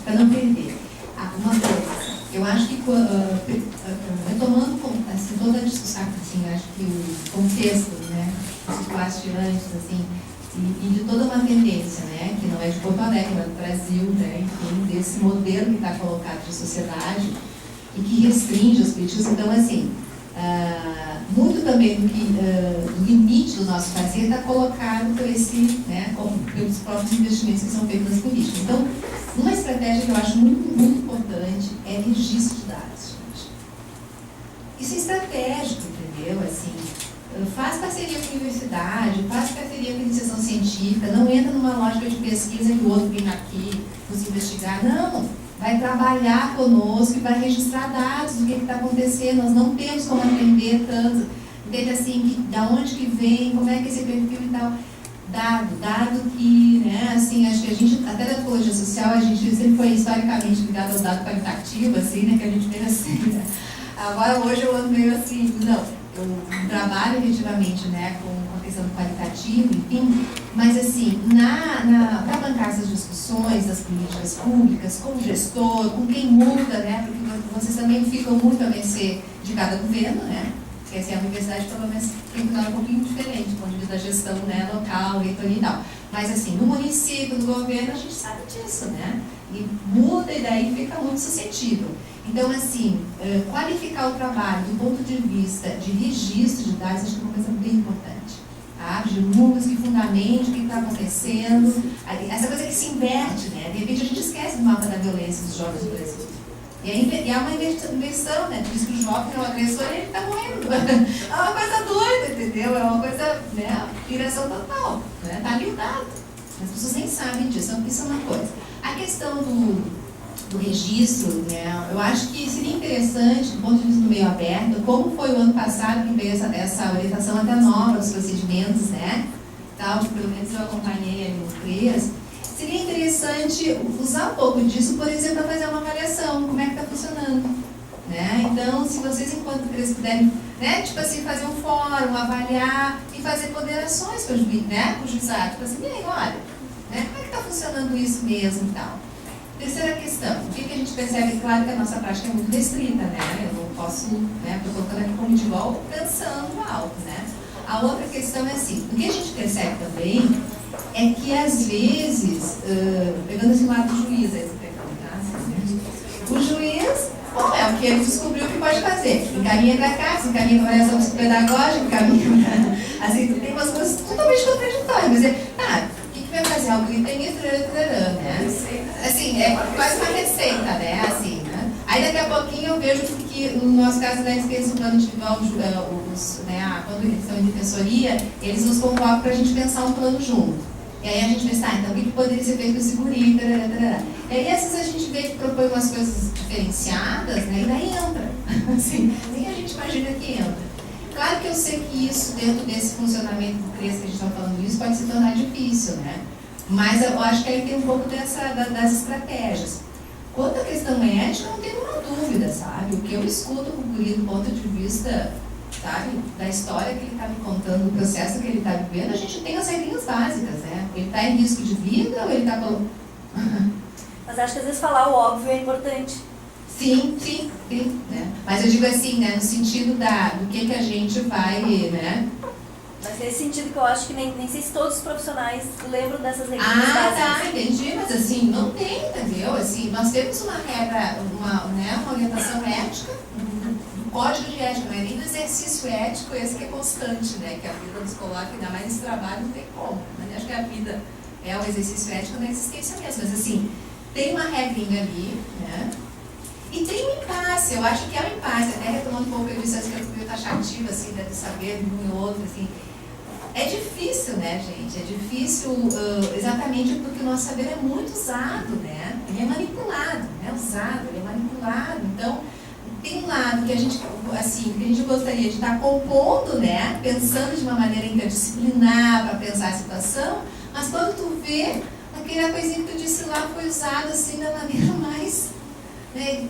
para não perder, uma coisa, eu acho que, retomando assim, toda a discussão, assim, acho que o contexto, né, situacionantes, assim, e de toda uma tendência, né, que não é de Porto Alegre, mas do Brasil, né, enfim, desse modelo que está colocado de sociedade e que restringe as políticas. Então, assim, muito também do limite do nosso fazer está colocado por pelos próprios investimentos que são feitos nas políticas. Então, uma estratégia que eu acho muito, muito importante é registro de dados, gente. Isso é estratégico, entendeu? Assim, faz parceria com a universidade, faz parceria com a iniciação científica, não entra numa lógica de pesquisa que o outro vem aqui nos investigar, não. Vai trabalhar conosco e vai registrar dados do que está acontecendo. Nós não temos como atender tanto, entende assim, da onde que vem, como é que esse perfil e tal. Dado que, né, assim, acho que a gente, até da psicologia social, a gente sempre foi historicamente ligado ao dado qualitativo, assim, né, que a gente fez assim, né. Agora, hoje eu ando meio assim, não, eu trabalho efetivamente, né, com a questão do qualitativo, enfim, mas assim, para bancar essas discussões das políticas públicas, com o gestor, com quem muda, né, porque vocês também ficam muito a mercê de cada governo, né, porque assim, a universidade pelo menos tem que dar um pouquinho diferente do ponto de vista da gestão, né, local, reitoria e tal. Mas assim, no município, no governo, a gente sabe disso, né, e muda e daí fica muito suscetível. Então, assim, qualificar o trabalho do ponto de vista de registro de dados, acho que é uma coisa bem importante. Tá? De números que fundamente o que está acontecendo, essa coisa que se inverte, né? De repente a gente esquece do mapa da violência dos jovens do Brasil. E há uma inversão, né? Diz que o jovem é o agressor e ele está morrendo. É uma coisa doida, entendeu? É uma coisa, né? Piração total. Né? Está ali o dado. As pessoas nem sabem disso, isso é uma coisa. A questão do registro, né, eu acho que seria interessante, do ponto de vista do meio aberto, como foi o ano passado que veio essa orientação até nova dos procedimentos, né, tal, que pelo menos eu acompanhei ali no CREAS, seria interessante usar um pouco disso, por exemplo, para fazer uma avaliação, como é que está funcionando, né, então, se vocês, enquanto CREAS, puderem, né, tipo assim, fazer um fórum, avaliar e fazer ponderações para o juiz, né, com o juizado, tipo assim, e aí, olha, né, como é que está funcionando isso mesmo e tal. Terceira questão, o que a gente percebe? Claro que a nossa prática é muito restrita, né? Eu não posso, né? Estou colocando aqui como de volta, pensando alto, né? A outra questão é assim, o que a gente percebe também é que às vezes, pegando esse lado do juiz, aí, o juiz, bom, é o que ele descobriu que pode fazer. Encaminha para cá, se encaminha para a avaliação pedagógica, encaminha para... Assim, tem umas coisas totalmente contraditórias, mas vai fazer algo que tem né? Assim, é quase uma receita, né? Assim, né? Aí daqui a pouquinho eu vejo que no nosso caso da esquerda, o plano individual, né, quando eles estão em defensoria, eles nos convocam para a gente pensar um plano junto. E aí a gente pensa, então o que poderia ser feito com esse guri, E aí às vezes a gente vê que propõe umas coisas diferenciadas, né? E daí entra. Assim, nem a gente imagina que entra. Claro que eu sei que isso, dentro desse funcionamento do CREAS que a gente está falando isso, pode se tornar difícil, né? Mas eu acho que aí tem um pouco das estratégias. Quanto à questão ética, não tenho uma dúvida, sabe? O que eu escuto com o guri do ponto de vista, sabe, da história que ele está me contando, do processo que ele está vivendo, a gente tem as regrinhas básicas, né? Ele está em risco de vida ou ele está... Mas acho que às vezes falar o óbvio é importante. Sim, né? Mas eu digo assim, né, no sentido do que a gente vai, né? Mas nesse sentido que eu acho que nem sei se todos os profissionais lembram dessas regras. Tá, entendi, mas assim, não tem, entendeu? Assim, nós temos uma regra, uma orientação ética, um código de ética, não é nem do exercício ético, esse que é constante, né? Que a vida nos coloca, ainda mais nesse trabalho, não tem como. Mas acho que a vida é o exercício ético na existência mesmo, mas assim, tem uma regrinha ali, né? E tem um impasse, eu acho que é um impasse, até retomando um pouco a licença que eu fui taxativa, assim, de saber de um e outro, assim. É difícil, né, gente? É difícil exatamente porque o nosso saber é muito usado, né? Ele é manipulado, né? Usado, ele é manipulado. Então, tem um lado que a gente, assim, que a gente gostaria de estar compondo, né? Pensando de uma maneira interdisciplinar para pensar a situação, mas quando tu vê, aquela coisinha que tu disse lá foi usada, assim, da maneira mais... Né,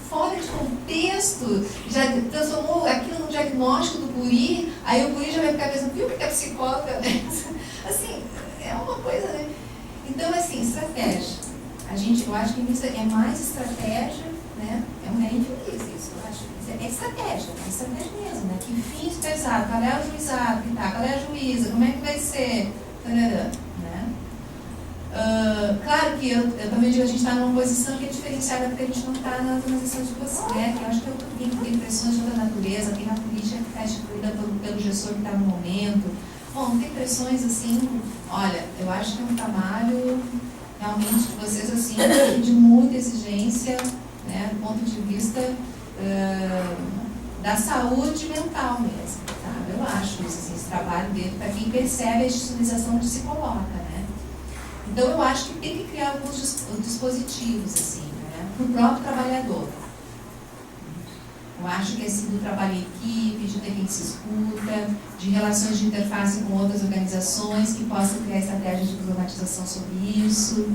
fora de contexto, já transformou aquilo no diagnóstico do guri, aí o guri já vai ficar pensando, viu que é psicóloga, né? Assim, é uma coisa, né? Então, assim, estratégia. Eu acho que isso é mais estratégia, né? É infeliz isso, eu acho. É estratégia mesmo, né? Que fins pesados, qual é o juizado, qual é a juíza, como é que vai ser, né? Claro que eu também digo, a gente está numa posição que é diferenciada porque a gente não está na transição de você, né? Que eu acho que tem pressões de outra natureza, tem a política que está instituída pelo gestor que está no momento. Bom, tem pressões assim, olha, eu acho que é um trabalho realmente de vocês assim, de muita exigência, né? Do ponto de vista da saúde mental mesmo, sabe? Eu acho isso, assim, esse trabalho dele, para quem percebe a institucionalização onde se coloca, né? Então, eu acho que tem que criar alguns dispositivos, assim, né, para o próprio trabalhador. Eu acho que, assim, do trabalho em equipe, de ter quem se escuta, de relações de interface com outras organizações que possam criar estratégias de problematização sobre isso,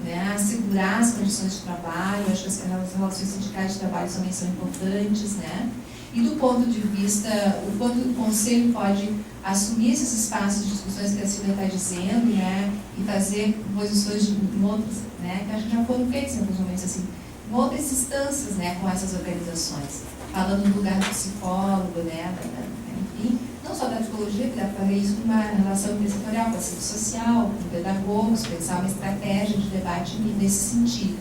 né, assegurar as condições de trabalho. Eu acho que as relações sindicais de trabalho também são importantes, né. E do ponto de vista, o quanto o Conselho pode assumir esses espaços de discussões que a Silvia está dizendo, né, e fazer posições em outras, né, que acho que já foram feitas em alguns momentos assim, em outras instâncias, né, com essas organizações, falando do lugar do psicólogo, né, enfim, não só da psicologia, que dá para fazer isso numa relação intersetorial com a ciência social, com pedagogos, pensar uma estratégia de debate nesse sentido.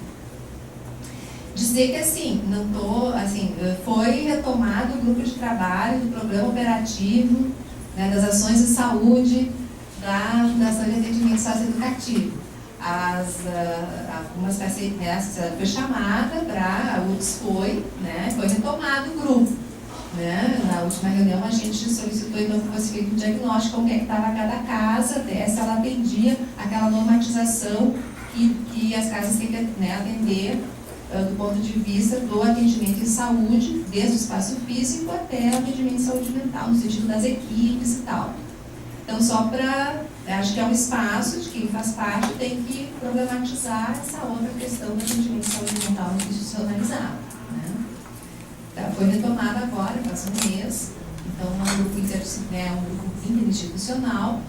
Dizer que, assim, não tô, assim, foi retomado o grupo de trabalho do programa operativo, né, das ações de saúde da Fundação de Atendimento Socioeducativo. Algumas parcerias foi chamada para, a UTS foi retomado o grupo. Né? Na última reunião a gente solicitou então que fosse feito um diagnóstico como é que estava cada casa, até se ela atendia aquela normatização que as casas têm que, né, atender do ponto de vista do atendimento em saúde, desde o espaço físico até o atendimento em saúde mental, no sentido das equipes e tal. Então, só para, acho que é um espaço de quem faz parte tem que problematizar essa outra questão do atendimento em saúde mental institucionalizado. Né? Foi retomada agora, faz um mês, então é um grupo interinstitucional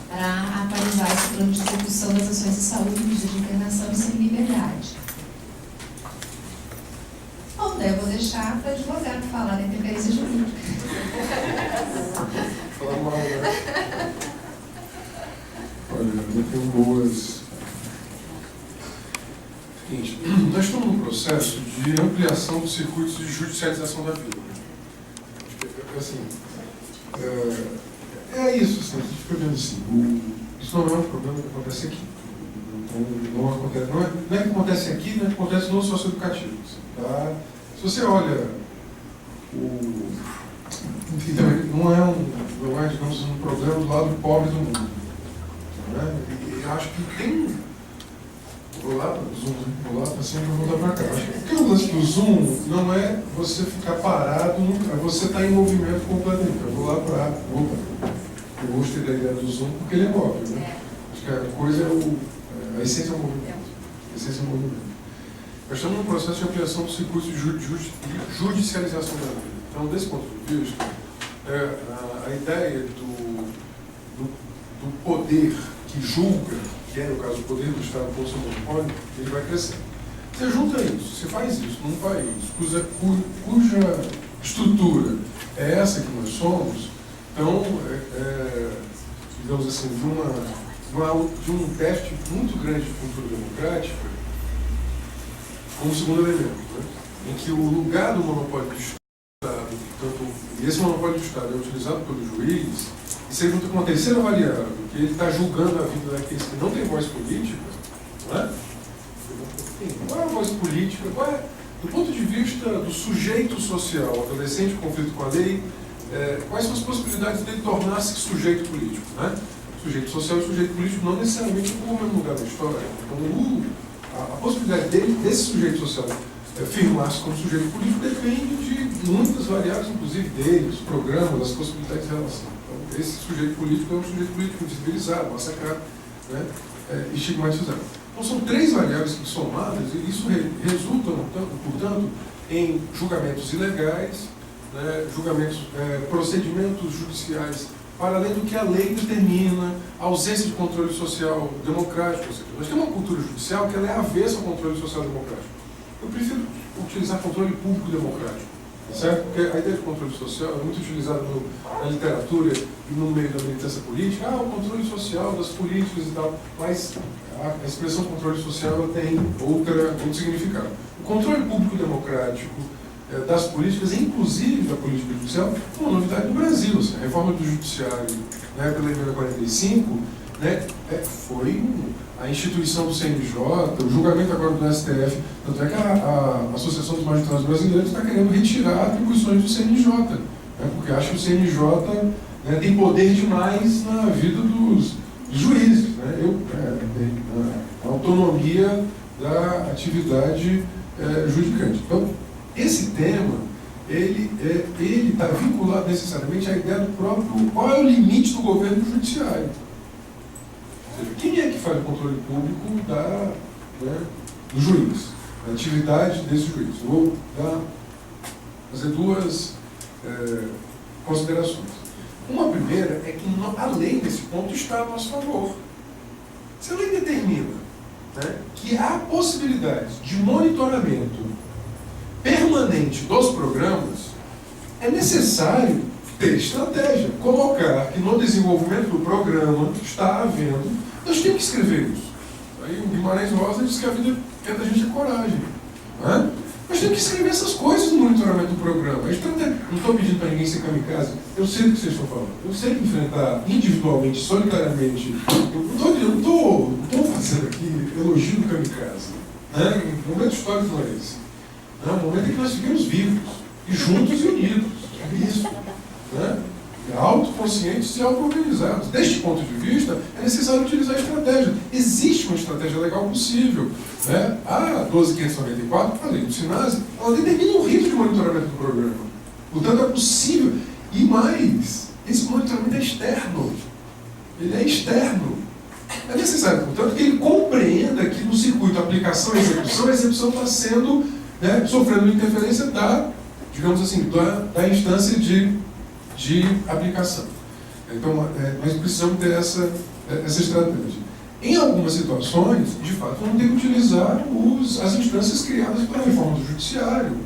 para atualizar esse plano de execução das ações de saúde, medidas de internação e semi-liberdade. Bom, daí eu vou deixar para o advogado falar da interferência jurídica. Falar mal, né? Olha, eu tenho boas... Seguinte, nós estamos num processo de ampliação dos circuitos de judicialização da vida. Assim, é isso, assim, a gente fica vendo assim, isso não é um problema que acontece aqui. Não é que acontece aqui, não é que acontece no socioeducativo. Tá? Se você olha não é, digamos, um problema do lado pobre do mundo. Né? E eu acho que tem. Vou lá, Zoom, para sempre voltar para cá. Acho que o lance do Zoom não é você ficar parado, é você estar em movimento completamente. Eu vou lá para. Eu gostei da ideia do Zoom porque ele é móvel. Né? Acho que a coisa é a essência é o movimento. A essência é o movimento. Nós estamos num processo de ampliação do circuito de judicialização da vida. Então, desse ponto de vista, a ideia do poder que julga, que é, no caso, o poder do Estado com o seu monopólio, ele vai crescendo. Você junta isso, você faz isso num país cuja estrutura é essa que nós somos, então, digamos assim, de um teste muito grande de cultura democrática, como segundo elemento, né? Em que o lugar do monopólio do Estado, e esse monopólio do Estado é utilizado pelo juiz, e se junta com uma terceira variável, que ele está julgando a vida daqueles que não têm voz política, não é? Qual é a voz política? Do ponto de vista do sujeito social, adolescente em conflito com a lei, quais são as possibilidades dele tornar-se sujeito político? Né? Sujeito social e sujeito político não necessariamente ocupam o mesmo lugar na história. Então, a possibilidade desse sujeito social firmar-se como sujeito político depende de muitas variáveis, inclusive dele, dos programas, das possibilidades de relação. Então, esse sujeito político é um sujeito político invisibilizado, massacrado, né, estigmatizado. Então, são três variáveis que somadas, e isso resulta, portanto, em julgamentos ilegais, né, procedimentos judiciais para além do que a lei determina, a ausência de controle social democrático. Ou seja, nós temos uma cultura judicial que ela é avessa ao controle social democrático. Eu prefiro utilizar controle público democrático, certo? Porque a ideia de controle social é muito utilizada na literatura e no meio da militância política. O controle social das políticas e tal, mas a expressão controle social ela tem outro significado. O controle público democrático das políticas, inclusive da política judicial, é uma novidade no Brasil. Assim, a reforma do judiciário, né, pela emenda 45, né, foi a instituição do CNJ, o julgamento agora do STF, tanto é que a Associação dos Magistrados Brasileiros está querendo retirar atribuições do CNJ, né, porque acha que o CNJ, né, tem poder demais na vida dos juízes, né, a autonomia da atividade judicante. Então, esse tema, ele está vinculado necessariamente à ideia do próprio, qual é o limite do governo judiciário. Ou seja, quem é que faz o controle público do juiz, da atividade desse juiz? Vou dar fazer duas considerações. Uma primeira é que a lei, nesse ponto, está a nosso favor. Se a lei determina, né, que há possibilidade de monitoramento permanente dos programas, é necessário ter estratégia, colocar que no desenvolvimento do programa está havendo, nós temos que escrever isso. Aí o Guimarães Rosa diz que a vida é da gente coragem. Né? Nós temos que escrever essas coisas no monitoramento do programa. Não estou pedindo para ninguém ser kamikaze, eu sei do que vocês estão falando. Eu sei que enfrentar individualmente, solitariamente, eu não estou fazendo aqui elogio do kamikaze. Né? O momento histórico não é esse. Né? O momento em que nós ficamos vivos, e juntos e unidos. É isso. Né? Autoconscientes e auto-organizados. Deste ponto de vista, é necessário utilizar a estratégia. Existe uma estratégia legal possível. Né? A 12.594, a lei do SINASE, ela determina um rito de monitoramento do programa. Portanto, é possível. E mais, esse monitoramento é externo. Ele é externo. É necessário, portanto, que ele compreenda que no circuito aplicação e execução, a execução está sendo, né, sofrendo interferência da, digamos assim, da instância de aplicação. Então, nós precisamos ter essa estratégia. Em algumas situações, de fato, vamos ter que utilizar as instâncias criadas pela reforma do judiciário,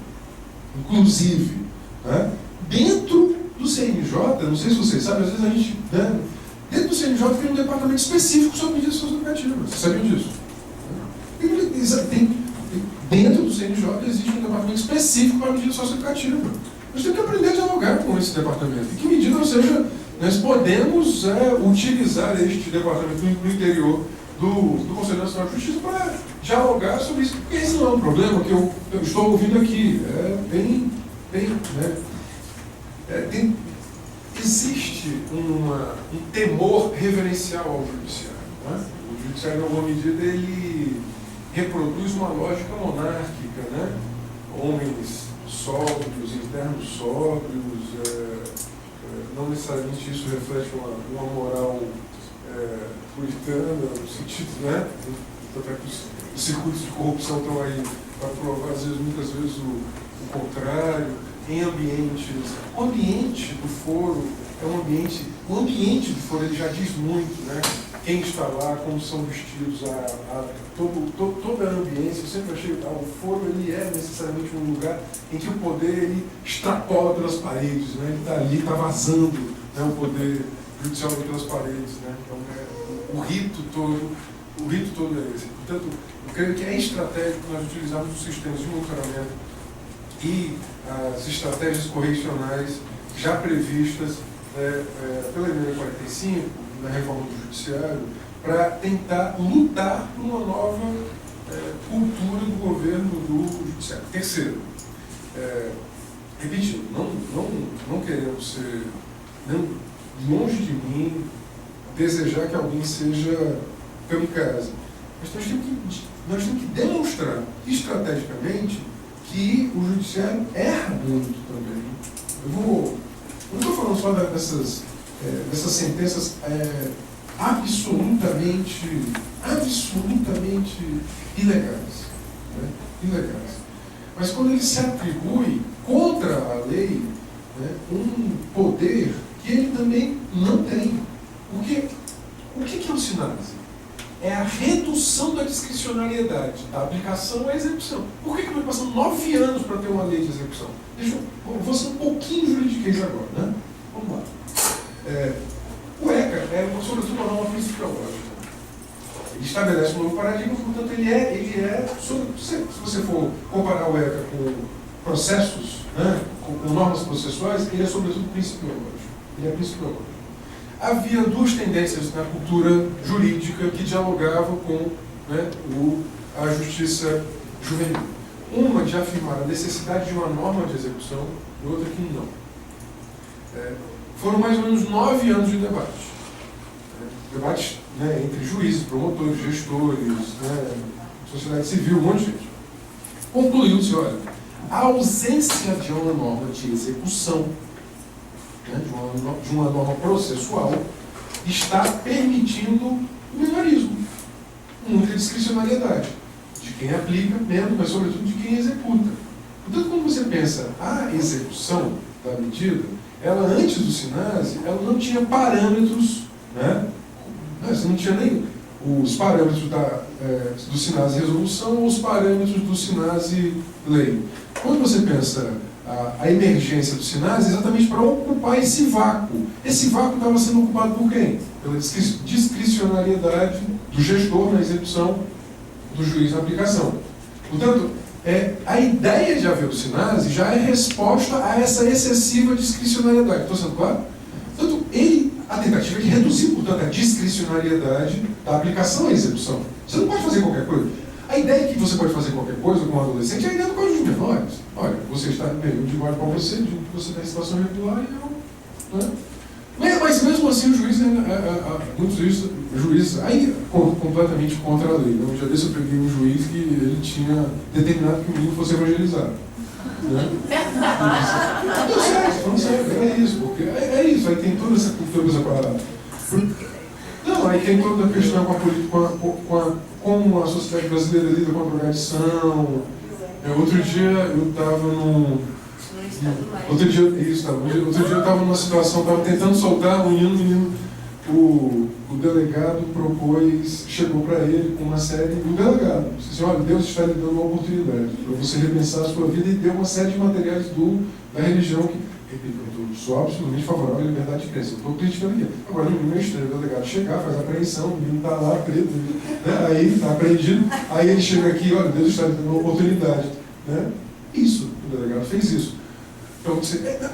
inclusive. Né? Dentro do CNJ, não sei se vocês sabem, às vezes a gente... Né, dentro do CNJ tem um departamento específico sobre medidas socioeducativas. Vocês sabiam disso? Dentro do CNJ existe um departamento específico para medidas socioeducativas. Nós temos que aprender a dialogar com esse departamento. E que medida, ou seja, nós podemos utilizar este departamento no interior do Conselho Nacional de Justiça para dialogar sobre isso. Porque esse não é um problema que eu estou ouvindo aqui. Existe um temor reverencial ao judiciário. Né? O judiciário, em alguma medida, ele reproduz uma lógica monárquica, né? Homens sóbrios, internos sóbrios, não necessariamente isso reflete uma moral puritana, no sentido, né? Até que os circuitos de corrupção estão aí para provar, muitas vezes, o contrário. Em ambientes, o ambiente do foro é um ambiente, o ambiente do foro ele já diz muito, né? Quem está lá, como são vestidos, toda a ambiência. Eu sempre achei que o foro ele é necessariamente um lugar em que o poder ele extrapola pelas paredes, né? Ele está ali, está vazando, né? O poder judicial pelas paredes, né? Então o rito todo é esse. Portanto, eu creio que é estratégico nós utilizarmos os sistemas de monitoramento e as estratégias correcionais já previstas pela emenda 45, na reforma do judiciário, para tentar lutar por uma nova cultura do governo do judiciário. Terceiro, repetindo, não queremos ser, longe de mim, desejar que alguém seja kamikaze. Mas nós temos que demonstrar estrategicamente que o judiciário erra muito também. Eu não estou falando só dessas sentenças absolutamente ilegais, né? Ilegais. Mas quando ele se atribui contra a lei, né, um poder que ele também não tem. O que é o SINASE? É a redução da discricionariedade, da aplicação à execução. Por que nós passamos 9 anos para ter uma lei de execução? Eu vou ser um pouquinho juridiquês agora, né? Vamos lá. O ECA é, sobretudo, uma norma principiológica. Ele estabelece um novo paradigma, portanto, ele é se você for comparar o ECA com processos, né, com normas processuais, ele é, sobretudo, principiológico. Ele é principiológico. Havia duas tendências na cultura jurídica que dialogavam com, né, a justiça juvenil. Uma de afirmar a necessidade de uma norma de execução e outra que não. Foram mais ou menos 9 anos de debate. Debates, né, entre juízes, promotores, gestores, né, sociedade civil, um monte de gente. Concluiu-se, olha, a ausência de uma norma de execução, de uma norma processual, está permitindo o minorismo, muita discricionariedade, de quem aplica menos, mas sobretudo de quem executa. Então, quando você pensa a execução da medida, ela antes do SINASE, ela não tinha parâmetros, né? Você não tinha nem os parâmetros do SINASE resolução ou os parâmetros do SINASE lei. Quando você pensa a emergência do SINASE, é exatamente para ocupar esse vácuo. Esse vácuo estava sendo ocupado por quem? Pela discricionariedade do gestor na execução, do juiz na aplicação. Portanto, a ideia de haver o SINASE já é resposta a essa excessiva discricionariedade. Estou sendo claro? Portanto, a tentativa é de reduzir, portanto, a discricionariedade da aplicação à execução. Você não pode fazer qualquer coisa. A ideia de que você pode fazer qualquer coisa com um adolescente é a ideia do Código de Menores. Olha, você está bem, eu digo para você, digo que você está em situação irregular e eu... Né? Mas mesmo assim o juiz, muitos juízes, aí completamente contra a lei. Um dia desse eu peguei um juiz que ele tinha determinado que o menino fosse evangelizado. Né? Não sério, é isso, porque é isso, aí tem toda essa cultura separada. Não, aí tem toda a questão com a política, como a sociedade brasileira lida com a drogadição. Outro dia eu estava Outro dia eu estava numa situação, estava tentando soltar um menino, o delegado chegou para ele com uma série, o delegado disse assim, olha, Deus está lhe dando uma oportunidade para você repensar a sua vida e deu uma série de materiais da religião que, eu sou absolutamente favorável à liberdade de crença, eu estou criticando aqui. Agora, o menino é estranho, o delegado chegar, faz a apreensão, o menino está lá preso, né? Aí está apreendido, aí ele chega aqui, olha, Deus está lhe dando uma oportunidade. Né? Isso, o delegado fez isso. Então,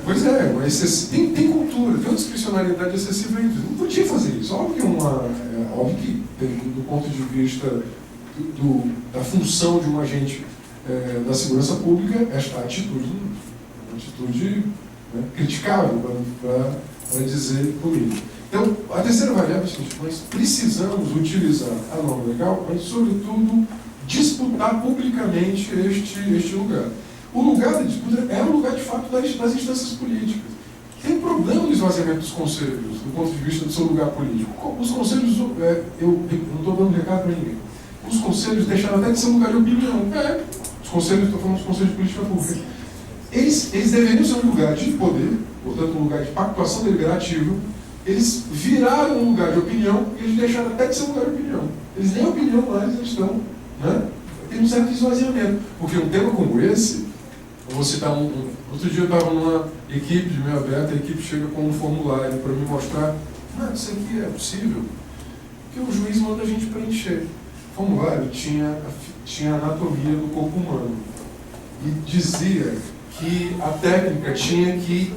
pois é, mas tem cultura, tem uma discricionariedade excessiva aí. Não podia fazer isso. Óbvio que do ponto de vista da função de um agente da segurança pública, esta atitude é uma atitude criticável, para dizer política. Então, a terceira variável é o seguinte, nós precisamos utilizar a norma legal, mas, sobretudo, disputar publicamente este lugar. O lugar da disputa é o lugar, de fato, das instâncias políticas. Tem um problema no esvaziamento dos conselhos, do ponto de vista do seu lugar político. Os conselhos, eu não estou dando recado para ninguém, os conselhos deixaram até de ser um lugar de opinião. Os conselhos, estou falando dos conselhos de política pública. Eles deveriam ser um lugar de poder, portanto, um lugar de pactuação deliberativa. Eles viraram um lugar de opinião e eles deixaram até de ser um lugar de opinião. Eles nem opinião mais, eles estão, né? Tem um certo esvaziamento. Porque um tema como esse, eu vou citar outro dia eu estava numa equipe de meio aberta, a equipe chega com um formulário para me mostrar, isso aqui é possível, porque o juiz manda a gente preencher. O formulário tinha a anatomia do corpo humano e dizia que a técnica tinha que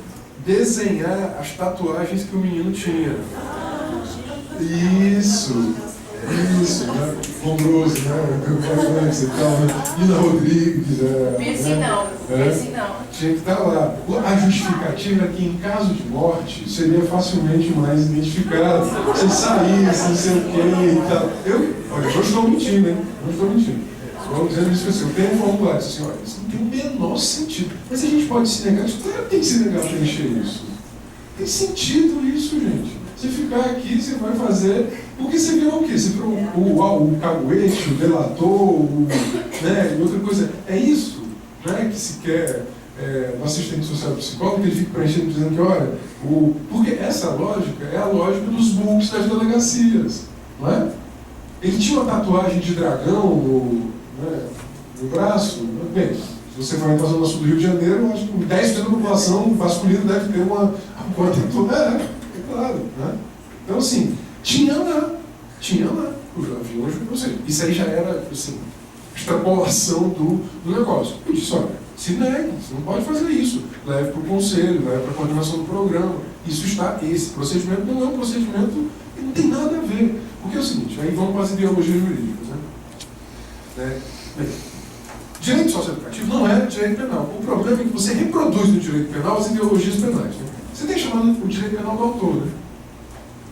desenhar as tatuagens que o menino tinha. Isso, né? Lombroso, né? E tal, né? Nina Rodrigues. Piercing não. Tinha que estar lá. A justificativa é que, em caso de morte, seria facilmente mais identificado. Se saísse, não sei o quê e tal. Olha, eu não estou mentindo, hein? Não estou mentindo. Vamos dizer isso assim, eu tenho um formulário, assim, olha, isso não tem o menor sentido. Mas a gente pode se negar, claro que tem que se negar a preencher isso. Tem sentido isso, gente. Você ficar aqui, você vai fazer... Porque você virou o quê? Você virou o caguete, o delator, né? E outra coisa. É isso, né, que se quer no assistente social psicólogo, que ele fica preenchendo dizendo que, olha, porque essa lógica é a lógica dos bugs das delegacias, não é? Ele tinha uma tatuagem de dragão no braço. Bem, se você vai para a zona sul do Rio de Janeiro, eu acho que 10% da população masculina deve ter uma tatuagem. É claro, né? Então, assim, tinha lá. Ou seja, isso aí já era, assim, extrapolação do negócio. Eu disse, olha, se negue, você não pode fazer isso. Leve para o conselho, leve para a coordenação do programa. Esse procedimento não é um procedimento que não tem nada a ver. Porque é o seguinte, aí vamos para as ideologias jurídicas, né? Bem, direito socioeducativo não é direito penal. O problema é que você reproduz no direito penal as ideologias penais. Né? Você tem chamado o direito penal do autor, né?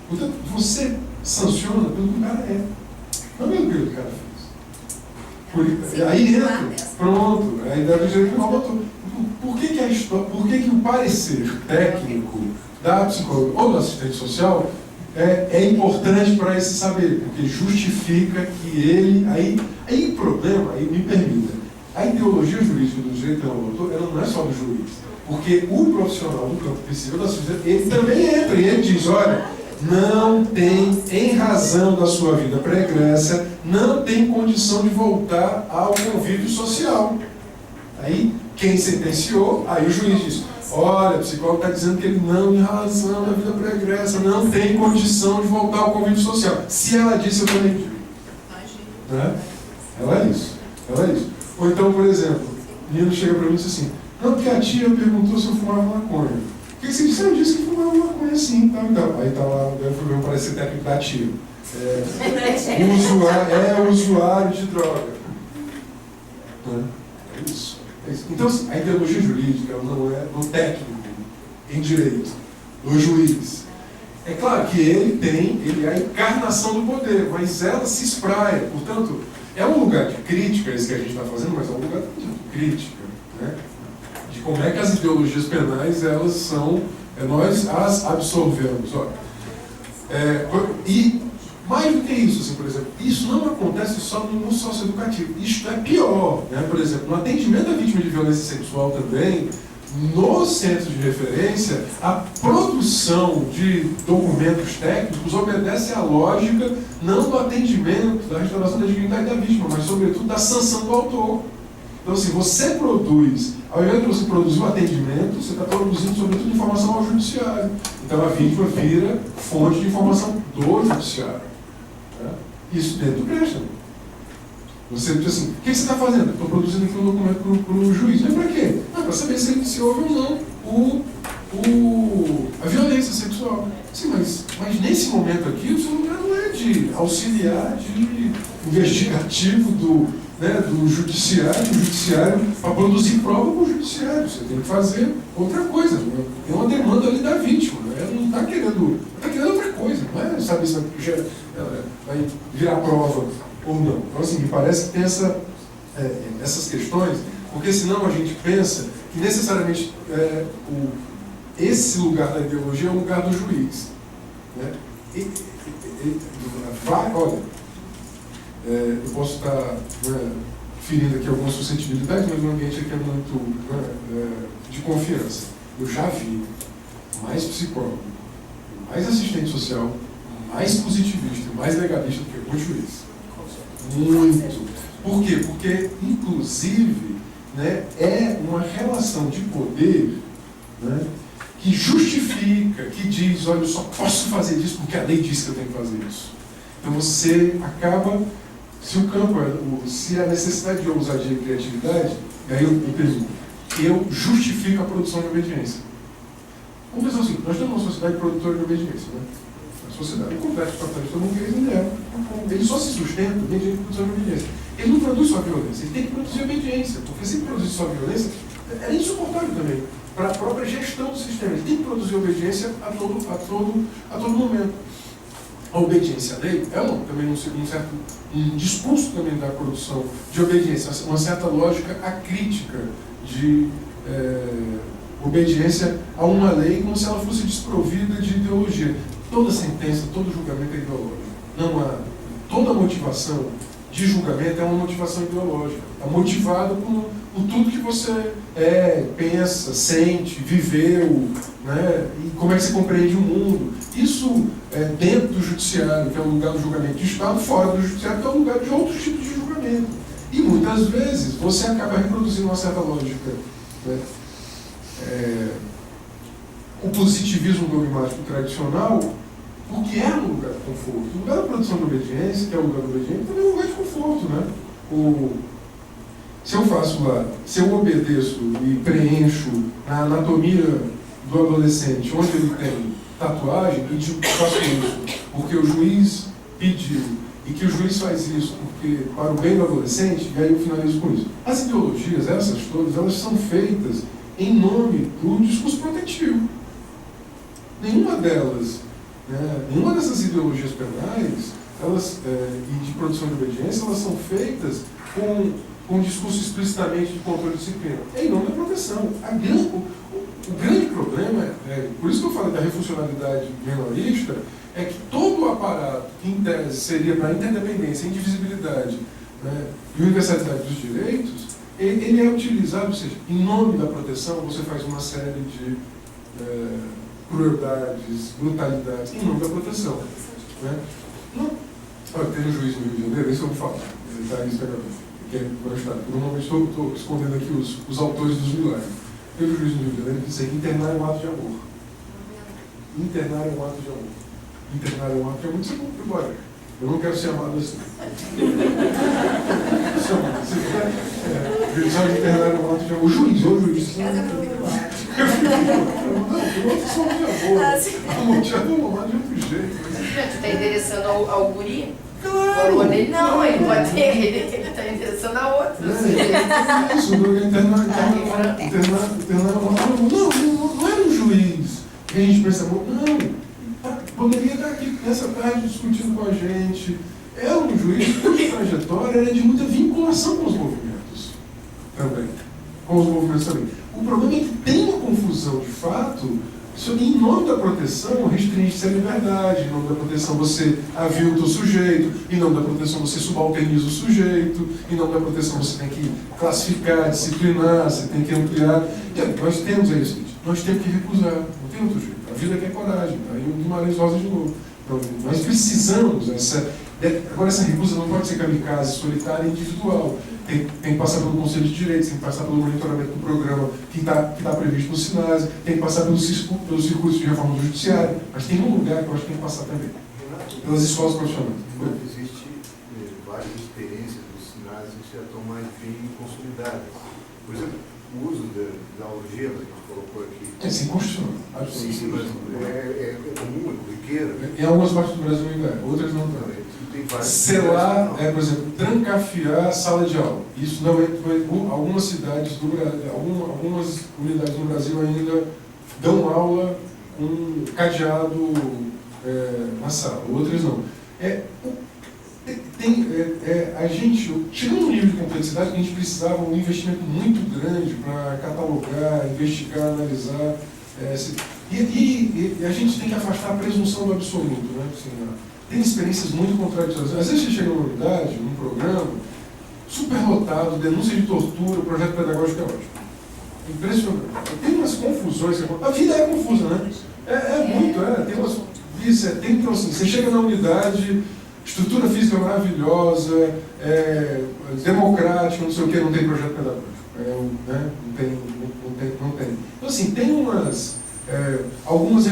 Portanto, você sanciona pelo que o cara é, não pelo que o cara fez. Aí entra, pronto, a ideia do direito penal do autor. Por que o parecer técnico da psicóloga ou do assistente social é importante para esse saber? Porque justifica que ele... Aí o problema, aí me permita, a ideologia jurídica do direito penal do autor, ela não é só do juiz. Porque o profissional do campo civil, ele também entra e ele diz, olha, não tem, em razão da sua vida pregressa, não tem condição de voltar ao convívio social. Aí, quem sentenciou, aí o juiz diz, olha, o psicólogo está dizendo que ele não, em razão da vida pregressa, não tem condição de voltar ao convívio social. Se ela disse, eu também digo. Né? Ela é isso. Ou então, por exemplo, o menino chega para mim e diz assim, não, porque a tia perguntou se eu fumava maconha. O que você disse? Eu disse que fumava maconha sim, tal. Aí tá lá, eu fui ver um parecer técnico da tia. Usuário de droga. Né? É isso. Então, a ideologia jurídica não é do técnico, em direito, do juiz. É claro que ele é a encarnação do poder, mas ela se espraia. Portanto, é um lugar de crítica, esse que a gente está fazendo, mas é um lugar de crítica, né? De como é que as ideologias penais, elas são, nós as absorvemos. E mais do que isso, assim, por exemplo, isso não acontece só no socioeducativo. Isto é pior, né? Por exemplo, no atendimento à vítima de violência sexual também, nos centros de referência, a produção de documentos técnicos obedece à lógica não do atendimento, da restauração da dignidade da vítima, mas sobretudo da sanção do autor. Então, assim, você produz, ao invés de você produzir um atendimento, você está produzindo sobretudo informação ao judiciário. Então a vítima vira fonte de informação do judiciário. Né? Isso dentro do crédito. Você diz assim, o que você está fazendo? Estou produzindo aqui um documento para o juiz. Mas para quê? Para saber se houve ou não a violência sexual. Sim, mas nesse momento aqui, o seu lugar não é de auxiliar, de investigativo do judiciário para produzir prova para o judiciário. Você tem que fazer outra coisa. É uma demanda ali da vítima. Ela não está querendo outra coisa. Não é saber se vai virar prova ou não. Então, assim, me parece que tem essas questões, porque senão a gente pensa que necessariamente esse lugar da ideologia é o lugar do juiz. Né? Olha, eu posso estar ferindo aqui algumas suscetibilidades, mas o ambiente aqui é muito de confiança. Eu já vi mais psicólogo, mais assistente social, mais positivista, mais legalista do que o juiz. Muito. Por quê? Porque, inclusive, né, é uma relação de poder, né, que justifica, que diz, olha, eu só posso fazer isso porque a lei diz que eu tenho que fazer isso. Então você acaba, se a necessidade de ousadia e criatividade, e aí eu pergunto, eu justifico a produção de obediência. Vamos pensar assim, nós temos uma sociedade produtora de obediência, né? A sociedade é completa, o capitalista burguês, ele só se sustenta mediante a produção de obediência. Ele não produz só violência, ele tem que produzir obediência, porque se ele produzir só violência, é insuportável também para a própria gestão do sistema. Ele tem que produzir obediência a todo momento. A obediência à lei é também um discurso também da produção de obediência, uma certa lógica acrítica de obediência a uma lei como se ela fosse desprovida de ideologia. Toda sentença, todo julgamento é ideológico. Toda motivação de julgamento é uma motivação ideológica. É motivado por tudo que você pensa, sente, viveu, né? E como é que você compreende o mundo. Isso é dentro do judiciário, que é o lugar do julgamento de Estado, fora do judiciário, que é o lugar de outros tipos de julgamento. E muitas vezes você acaba reproduzindo uma certa lógica. Né? O positivismo dogmático tradicional, porque é um lugar de conforto. O lugar da produção de obediência, que é o lugar da obediência, também é um lugar de conforto, né? Se eu faço lá, se eu obedeço e preencho na anatomia do adolescente, onde ele tem tatuagem, e digo que faço isso porque o juiz pediu, e que o juiz faz isso porque para o bem do adolescente, e aí eu finalizo com isso. As ideologias, essas todas, elas são feitas em nome do discurso protetivo. Nenhuma delas, nenhuma dessas ideologias penais, e de produção de obediência, elas são feitas com um discurso explicitamente de controle de disciplina. É em nome da proteção. O grande problema, por isso que eu falei da refuncionalidade menorista, é que todo o aparato que em tese seria para interdependência, indivisibilidade, né, e universalidade dos direitos, ele é utilizado, ou seja, em nome da proteção, você faz uma série de crueldades, brutalidades, em nome da proteção. Né? Não. Olha, tem um juiz no Rio de Janeiro, isso eu vou falar, ele está aí, que é gostado. Normalmente estou escondendo aqui os autores dos milagres. Teve um juiz no Rio de Janeiro que disse que internar é um ato de amor. Internar é um ato de amor. Internar é um ato de amor. Você não vai embora. Eu não quero ser amado assim. Só internar é um ato de amor. O juiz, ou o juiz. Não, só um de amor. Amor de amor, de outro jeito. Tu está endereçando ao guri? Claro! Não, ele pode ter, ele está endereçando a outra. Isso, internar não era um juiz que a gente pensa, não, poderia estar aqui nessa tarde discutindo com a gente. Era um juiz cuja trajetória era de muita vinculação com os movimentos também. Com os movimentos também. O problema é que tem uma confusão de fato. Em nome da proteção, restringe-se a liberdade, em nome da proteção você avilta o sujeito, em nome da proteção você subalterniza o sujeito, em nome da proteção você tem que classificar, disciplinar, você tem que ampliar. E nós temos aí o seguinte, nós temos que recusar, não tem outro jeito. A vida quer coragem, aí o Guimarães Rosa de novo. Então, nós precisamos, agora essa recusa não pode ser kamikaze, solitária e individual. Tem que passar pelo Conselho de Direitos, tem que passar pelo monitoramento do programa que está previsto no SINASE, tem que passar pelos circuitos de reforma do judiciário, mas tem um lugar que eu acho que tem que passar também, pelas escolas profissionais. Existem várias experiências do SINASE que já estão mais bem consolidadas. Por exemplo, o uso da algema que a gente colocou aqui. É sim, constitucional. Sim, mas é comum, é corriqueiro. Em algumas partes do Brasil ainda é, outras não também. Selar, por exemplo, trancafiar a sala de aula. Isso não é. Algumas cidades do Brasil, algumas unidades no Brasil ainda dão aula com cadeado na sala, outras não. A gente chegou num nível de complexidade que a gente precisava um investimento muito grande para catalogar, investigar, analisar. E a gente tem que afastar a presunção do absoluto, né? Assim, tem experiências muito contraditórias. Às vezes você chega numa unidade, num programa, superlotado, denúncia de tortura, o projeto pedagógico é ótimo. Impressionante. Tem umas confusões. A vida é confusa, né? Tem umas. Então, assim, você chega na unidade, estrutura física maravilhosa, democrática, não sei o que, não tem projeto pedagógico. Né? Não tem. Então, assim, tem umas. Algumas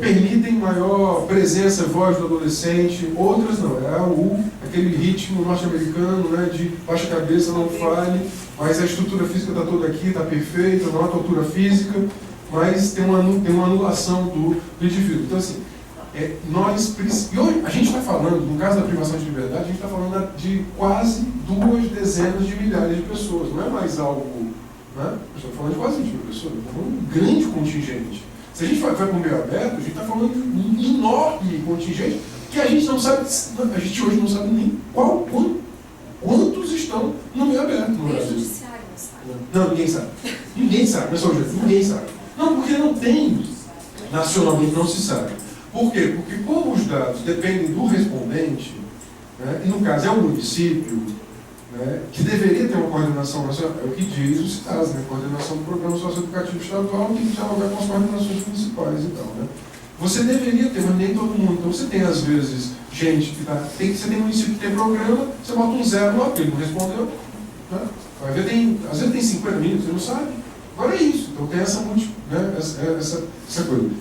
permitem maior presença, voz do adolescente, outras não. Aquele ritmo norte-americano, né, de baixa cabeça, não fale, mas a estrutura física está toda aqui, está perfeita, não há tortura física, mas tem uma anulação do indivíduo. Então, assim, e hoje a gente está falando, no caso da privação de liberdade, a gente está falando de quase 2 dezenas de milhares de pessoas, não é mais algo. Né? Estamos falando de quase 20 mil pessoas, estamos falando de um grande contingente. Se a gente vai para o meio aberto, a gente está falando de um enorme contingente que a gente não sabe, a gente hoje não sabe nem quantos estão no meio aberto no Brasil. Judiciário não sabe. Não, ninguém sabe. Ninguém sabe, não é só o jeito, ninguém sabe. Não, porque não tem, nacionalmente não se sabe. Por quê? Porque como os dados dependem do respondente, né, e no caso é o município, né, que deveria ter uma coordenação nacional, é o que diz o CITAS, né, coordenação do Programa Socioeducativo Estadual, tem que dialogar com as coordenações municipais e tal. Né. Você deveria ter, mas nem todo mundo. Então você tem, às vezes, gente que está. Você tem município que tem programa, você bota um 0 lá, porque ele não respondeu. Né. Vai ver, às vezes tem 50 minutos, você não sabe. Agora é isso. Então tem essa coisa.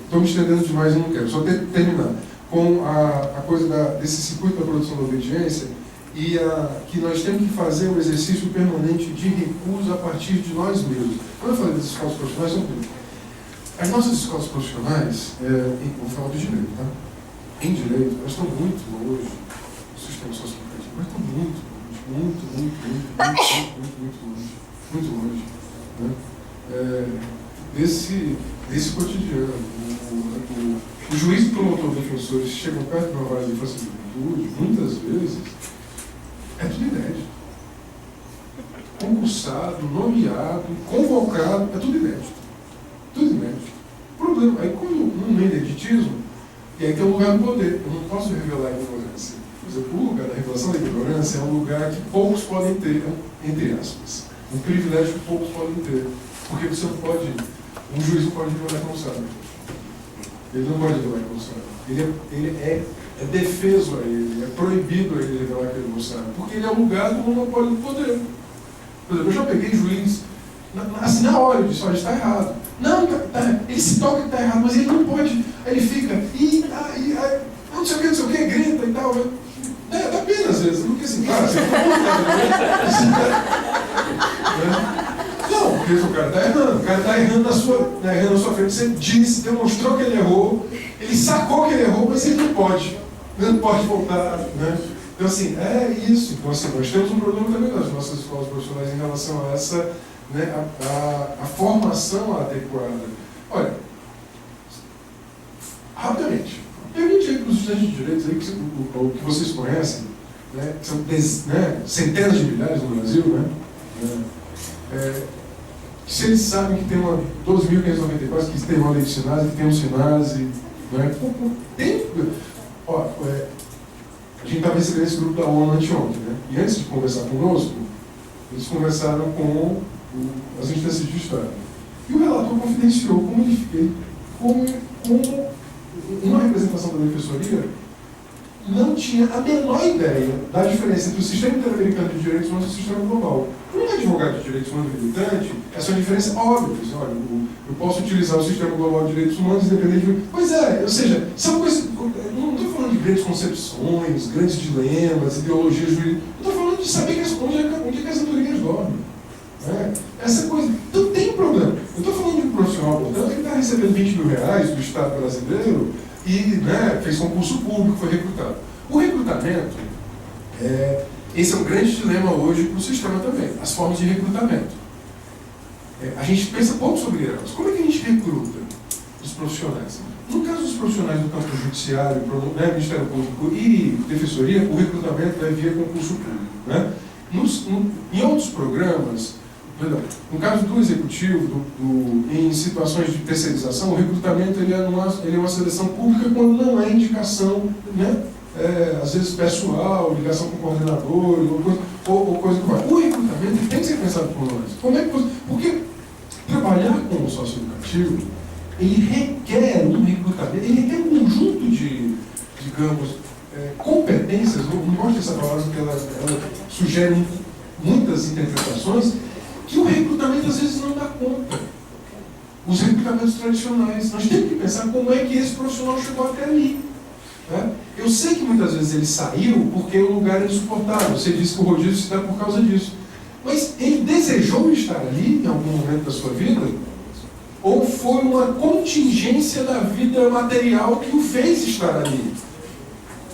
Estou me estendendo demais e não quero. Só terminar com a coisa desse circuito da produção da obediência. E que nós temos que fazer um exercício permanente de recusa a partir de nós mesmos. Quando eu falei das escolas profissionais, as nossas escolas profissionais, vou falar do direito, tá? Em direito, elas estão muito longe do sistema socioeducativo, mas estão muito longe. Né? Desse cotidiano. O juiz e o promotor defensores chegam perto de uma vara de infância e juventude, muitas vezes, é tudo inédito. Concursado, nomeado, convocado, é tudo inédito. Tudo inédito. Problema. Aí quando no ineditismo, e aí tem o lugar do poder. Eu não posso revelar a ignorância. Por exemplo, o lugar da regulação da ignorância é um lugar que poucos podem ter, entre aspas. Um privilégio que poucos podem ter. Porque você não pode, um juiz não pode revelar que não sabe. Ele não pode revelar que não sabe. Ele é defeso a ele, é proibido a ele revelar que ele não sabe. Porque ele é um lugar do monopólio do poder. Por exemplo, eu já peguei juiz, assim, na hora, eu disse, olha, está errado. Não, ele se toca que está errado, mas ele não pode. Aí ele fica, não sei o que, grita e tal. Dá pena às vezes, porque assim, cara, você não, porque o cara está errando. O cara está errando na sua frente. Você disse, demonstrou que ele errou, ele sacou que ele errou, mas ele não pode. Ele não pode voltar, né? Então, assim, é isso. Então, assim, nós temos um problema também nas nossas escolas profissionais em relação a essa, né, a formação adequada. Olha, rapidamente, permite aí para os estudantes de direitos aí que vocês conhecem, né, que são centenas de milhares no Brasil, né? Se eles sabem que tem uma 12.594, que tem uma lei de SINASE, que tem um SINASE, né? A gente estava recebendo esse grupo da ONU anteontem, né? E antes de conversar conosco, eles conversaram com as instâncias de Estado. E o relator confidenciou como uma representação da defensoria não tinha a menor ideia da diferença entre o sistema interamericano de direitos humanos e o sistema global. Para um advogado de direitos humanos militante, essa é uma diferença óbvia. Olha, eu posso utilizar o sistema global de direitos humanos independente de... Pois é, ou seja, são coisas... Não estou falando de grandes concepções, grandes dilemas, ideologias jurídicas. Estou falando de saber onde as autoridades dormem. Né? Essa coisa. Então tem um problema. Eu estou falando de um profissional, portanto, que está recebendo R$20 mil do Estado brasileiro e, né, fez concurso público, foi recrutado. O recrutamento, esse é um grande dilema hoje para o sistema também, as formas de recrutamento. A gente pensa pouco sobre elas. Como é que a gente recruta os profissionais? No caso dos profissionais do campo judiciário, Ministério Público e Defensoria, o recrutamento é via concurso público. Né? Em outros programas, no caso do Executivo, em situações de terceirização, o recrutamento ele é uma seleção pública quando não é indicação, né? Às vezes pessoal, ligação com o coordenador, ou coisa que vai. O recrutamento tem que ser pensado por nós. Porque trabalhar com o socioeducativo, ele requer um recrutamento, ele requer um conjunto de, digamos, competências. Não gosto dessa palavra porque ela sugere muitas interpretações, que o recrutamento às vezes não dá conta. Os recrutamentos tradicionais. Nós temos que pensar como é que esse profissional chegou até ali. Né? Eu sei que muitas vezes ele saiu porque o lugar era insuportável. Você disse que o rodízio se dá por causa disso. Mas ele desejou estar ali em algum momento da sua vida? Ou foi uma contingência da vida material que o fez estar ali?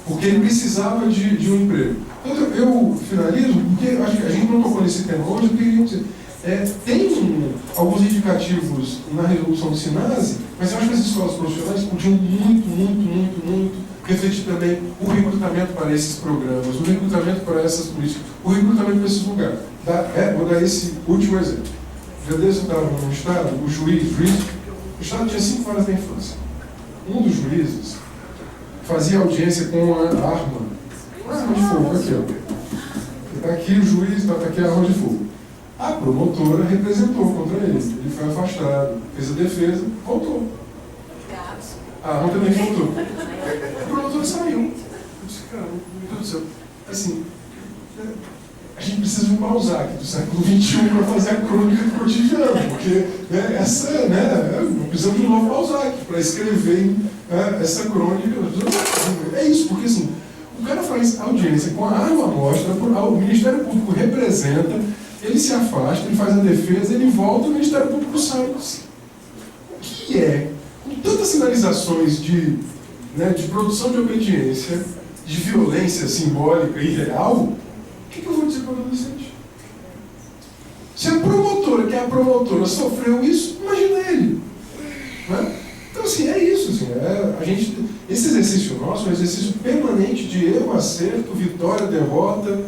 Porque ele precisava de um emprego. Então, eu finalizo, porque acho que a gente não tocou nesse tema hoje, eu queria dizer, tem alguns indicativos na resolução do SINASE, mas eu acho que as escolas profissionais podiam muito refletir também o recrutamento para esses programas, o recrutamento para essas políticas, o recrutamento para esses lugares. Vou dar esse último exemplo. Já desde eu estava no Estado, o Estado tinha 5 varas da infância. Um dos juízes fazia audiência com a arma de fogo, aqui, ó. Está aqui o juiz, está aqui a arma de fogo. A promotora representou contra ele. Ele foi afastado, fez a defesa, voltou. A arma também voltou. A promotora saiu. Eu disse, cara, meu Deus do céu. Assim, a gente precisa de um Balzac do século XXI para fazer a crônica do cotidiano, porque precisamos de um novo Balzac para escrever essa crônica. É isso, porque assim, o cara faz audiência com a arma à mostra, o Ministério Público representa, ele se afasta, ele faz a defesa, ele volta e o Ministério Público sai. O que é, com tantas sinalizações de produção de obediência, de violência simbólica e real, o que eu vou dizer para o adolescente? Se a promotora, que é a promotora, sofreu isso, imagina ele. Né? Então, assim, é isso. Assim, esse exercício nosso é um exercício permanente de erro, acerto, vitória, derrota.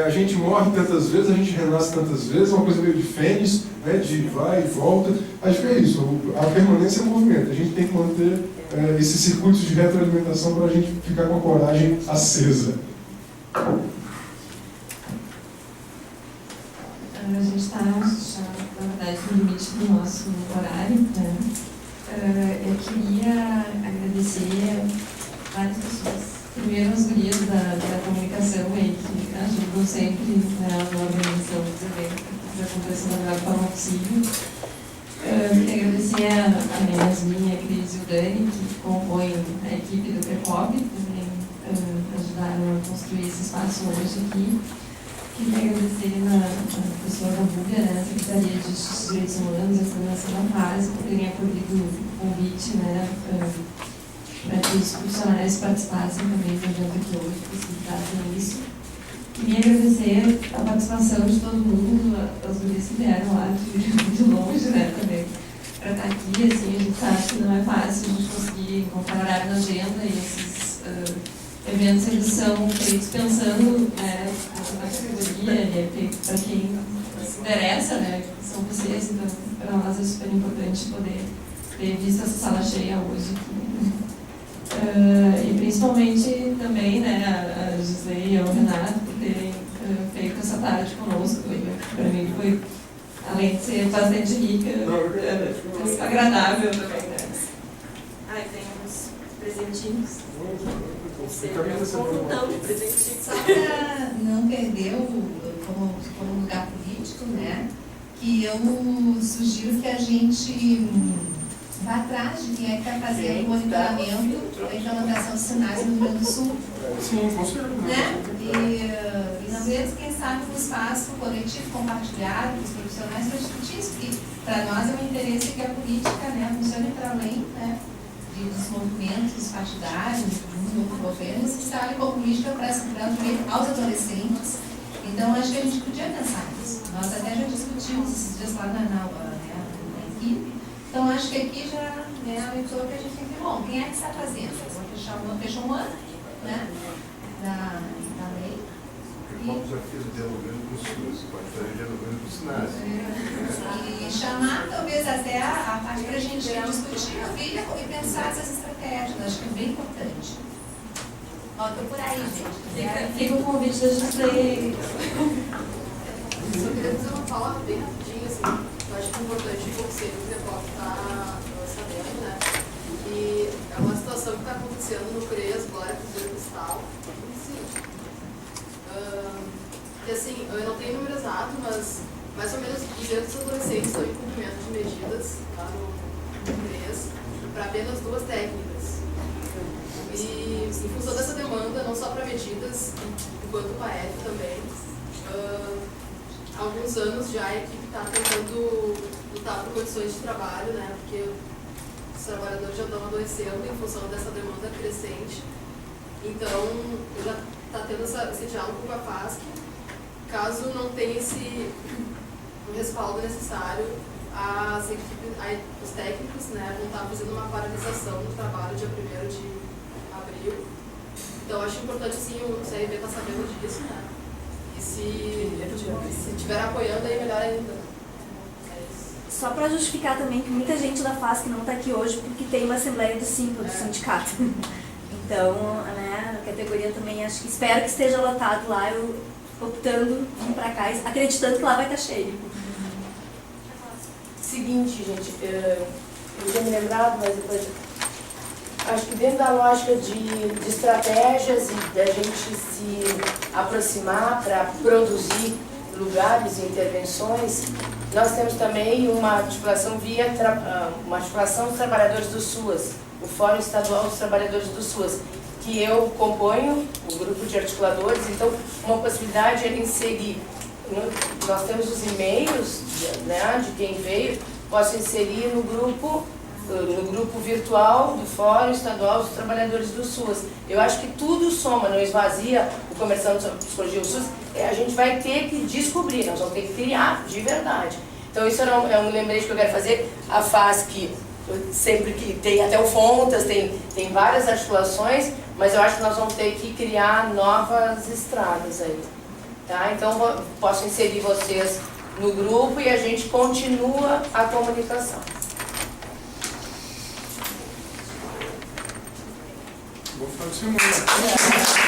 A gente morre tantas vezes, a gente renasce tantas vezes, é uma coisa meio de fênix, né, de vai e volta. Acho que é isso. A permanência é o movimento. A gente tem que manter esses circuitos de retroalimentação para a gente ficar com a coragem acesa. A gente está já, na verdade, no limite do nosso horário, né? Eu queria agradecer várias pessoas. Primeiro, as gurias da comunicação aí, que ajudam sempre, né, na organização dos eventos, que aconteçam da melhor forma possível. Queria agradecer a Yasmin, a Cris e o Dani, que compõem a equipe do PECOB, que também ajudaram a construir esse espaço hoje aqui. Queria agradecer a pessoa da BUBIA, né, a Secretaria de Justiça e Direitos Humanos, a Coordenação da FASE, por terem acolhido o convite, né, para que os profissionais participassem também do evento aqui hoje, possibilitassem isso. Queria agradecer a participação de todo mundo, as gurias que vieram lá de longe, né, também, para estar aqui. Assim, a gente sabe que não é fácil a gente conseguir encontrar horário na agenda, e esses eventos eles são feitos pensando na categoria, e é feito para quem se interessa, né, que são vocês. Então, para nós é super importante poder ter visto essa sala cheia hoje aqui. E principalmente também, né, a Gisele e o Renato por terem feito essa tarde conosco. Para mim foi, além de ser bastante rica, agradável também, né? Ai, tem uns presentinhos. Não sei, um montão de presentinhos. Só para não perder como lugar político, né, que eu sugiro que a gente vá atrás de quem é que está fazendo o monitoramento da implementação dos sinais no Rio Grande do Sul. Sim, com certeza. Né? E às vezes, quem sabe, um espaço coletivo compartilhado com os profissionais para discutir isso, porque para nós é um interesse que a política, né, funcione para além, né, dos movimentos partidários, dos governos, que sabem que a política para aos adolescentes. Então, acho que a gente podia pensar nisso. Nós até já discutimos esses dias lá na equipe. Então, acho que aqui já aumentou que a gente tem que ver, bom, quem é que está fazendo? Fechou um ano, né, da lei. O PECOB já fez dialogando com os SUS, pode fazer dialogando com os SINAS. E chamar, talvez, até a parte para a gente discutir a vida e pensar essas estratégias. Acho que é bem importante. Ó, estou por aí, gente. Fica o convite da Gisele. Só queria fazer uma fala bem rapidinho, assim. Eu acho que é importante o conselho do PECOB estar sabendo, né? E é uma situação que está acontecendo no CREAS, Glória Cruzeiro Cristal. Que assim, eu não tenho número exato, mas mais ou menos 200 adolescentes estão em cumprimento de medidas lá no CREAS para apenas 2 técnicas. E em função dessa demanda, não só para medidas, enquanto PAEF também, há alguns anos já a equipe está tentando lutar por condições de trabalho, né? Porque os trabalhadores já estão adoecendo em função dessa demanda crescente. Então, já está tendo esse diálogo com a FASC. Caso não tenha esse respaldo necessário, os técnicos, né, vão estar fazendo uma paralisação no trabalho dia 1º de abril. Então, acho importante, assim, o CRB estar sabendo disso, né? E se estiver apoiando, aí melhor ainda. Só para justificar também que muita gente da FASC não está aqui hoje porque tem uma assembleia do SIMPA, do sindicato. Então, né, a categoria também, espero que esteja lotado lá, eu optando vir para cá, acreditando que lá vai estar cheio. Seguinte, gente, eu tinha me lembrado, mas depois... Acho que dentro da lógica de estratégias e da gente se aproximar para produzir lugares e intervenções, nós temos também uma articulação uma articulação dos trabalhadores do SUAS, o Fórum Estadual dos Trabalhadores do SUAS, que eu componho, o grupo de articuladores. Então, uma possibilidade é inserir, nós temos os e-mails, né, de quem veio, posso inserir no grupo virtual do Fórum Estadual dos Trabalhadores do SUAS. Eu acho que tudo soma, não esvazia o Conversando sobre Psicologia do SUS. A gente vai ter que descobrir, nós vamos ter que criar de verdade. Então, isso é um lembrete que eu quero fazer. A FASC, sempre que tem até o FONTAS, tem várias articulações, mas eu acho que nós vamos ter que criar novas estradas aí. Tá? Então, posso inserir vocês no grupo e a gente continua a comunicação. Bom final de semana.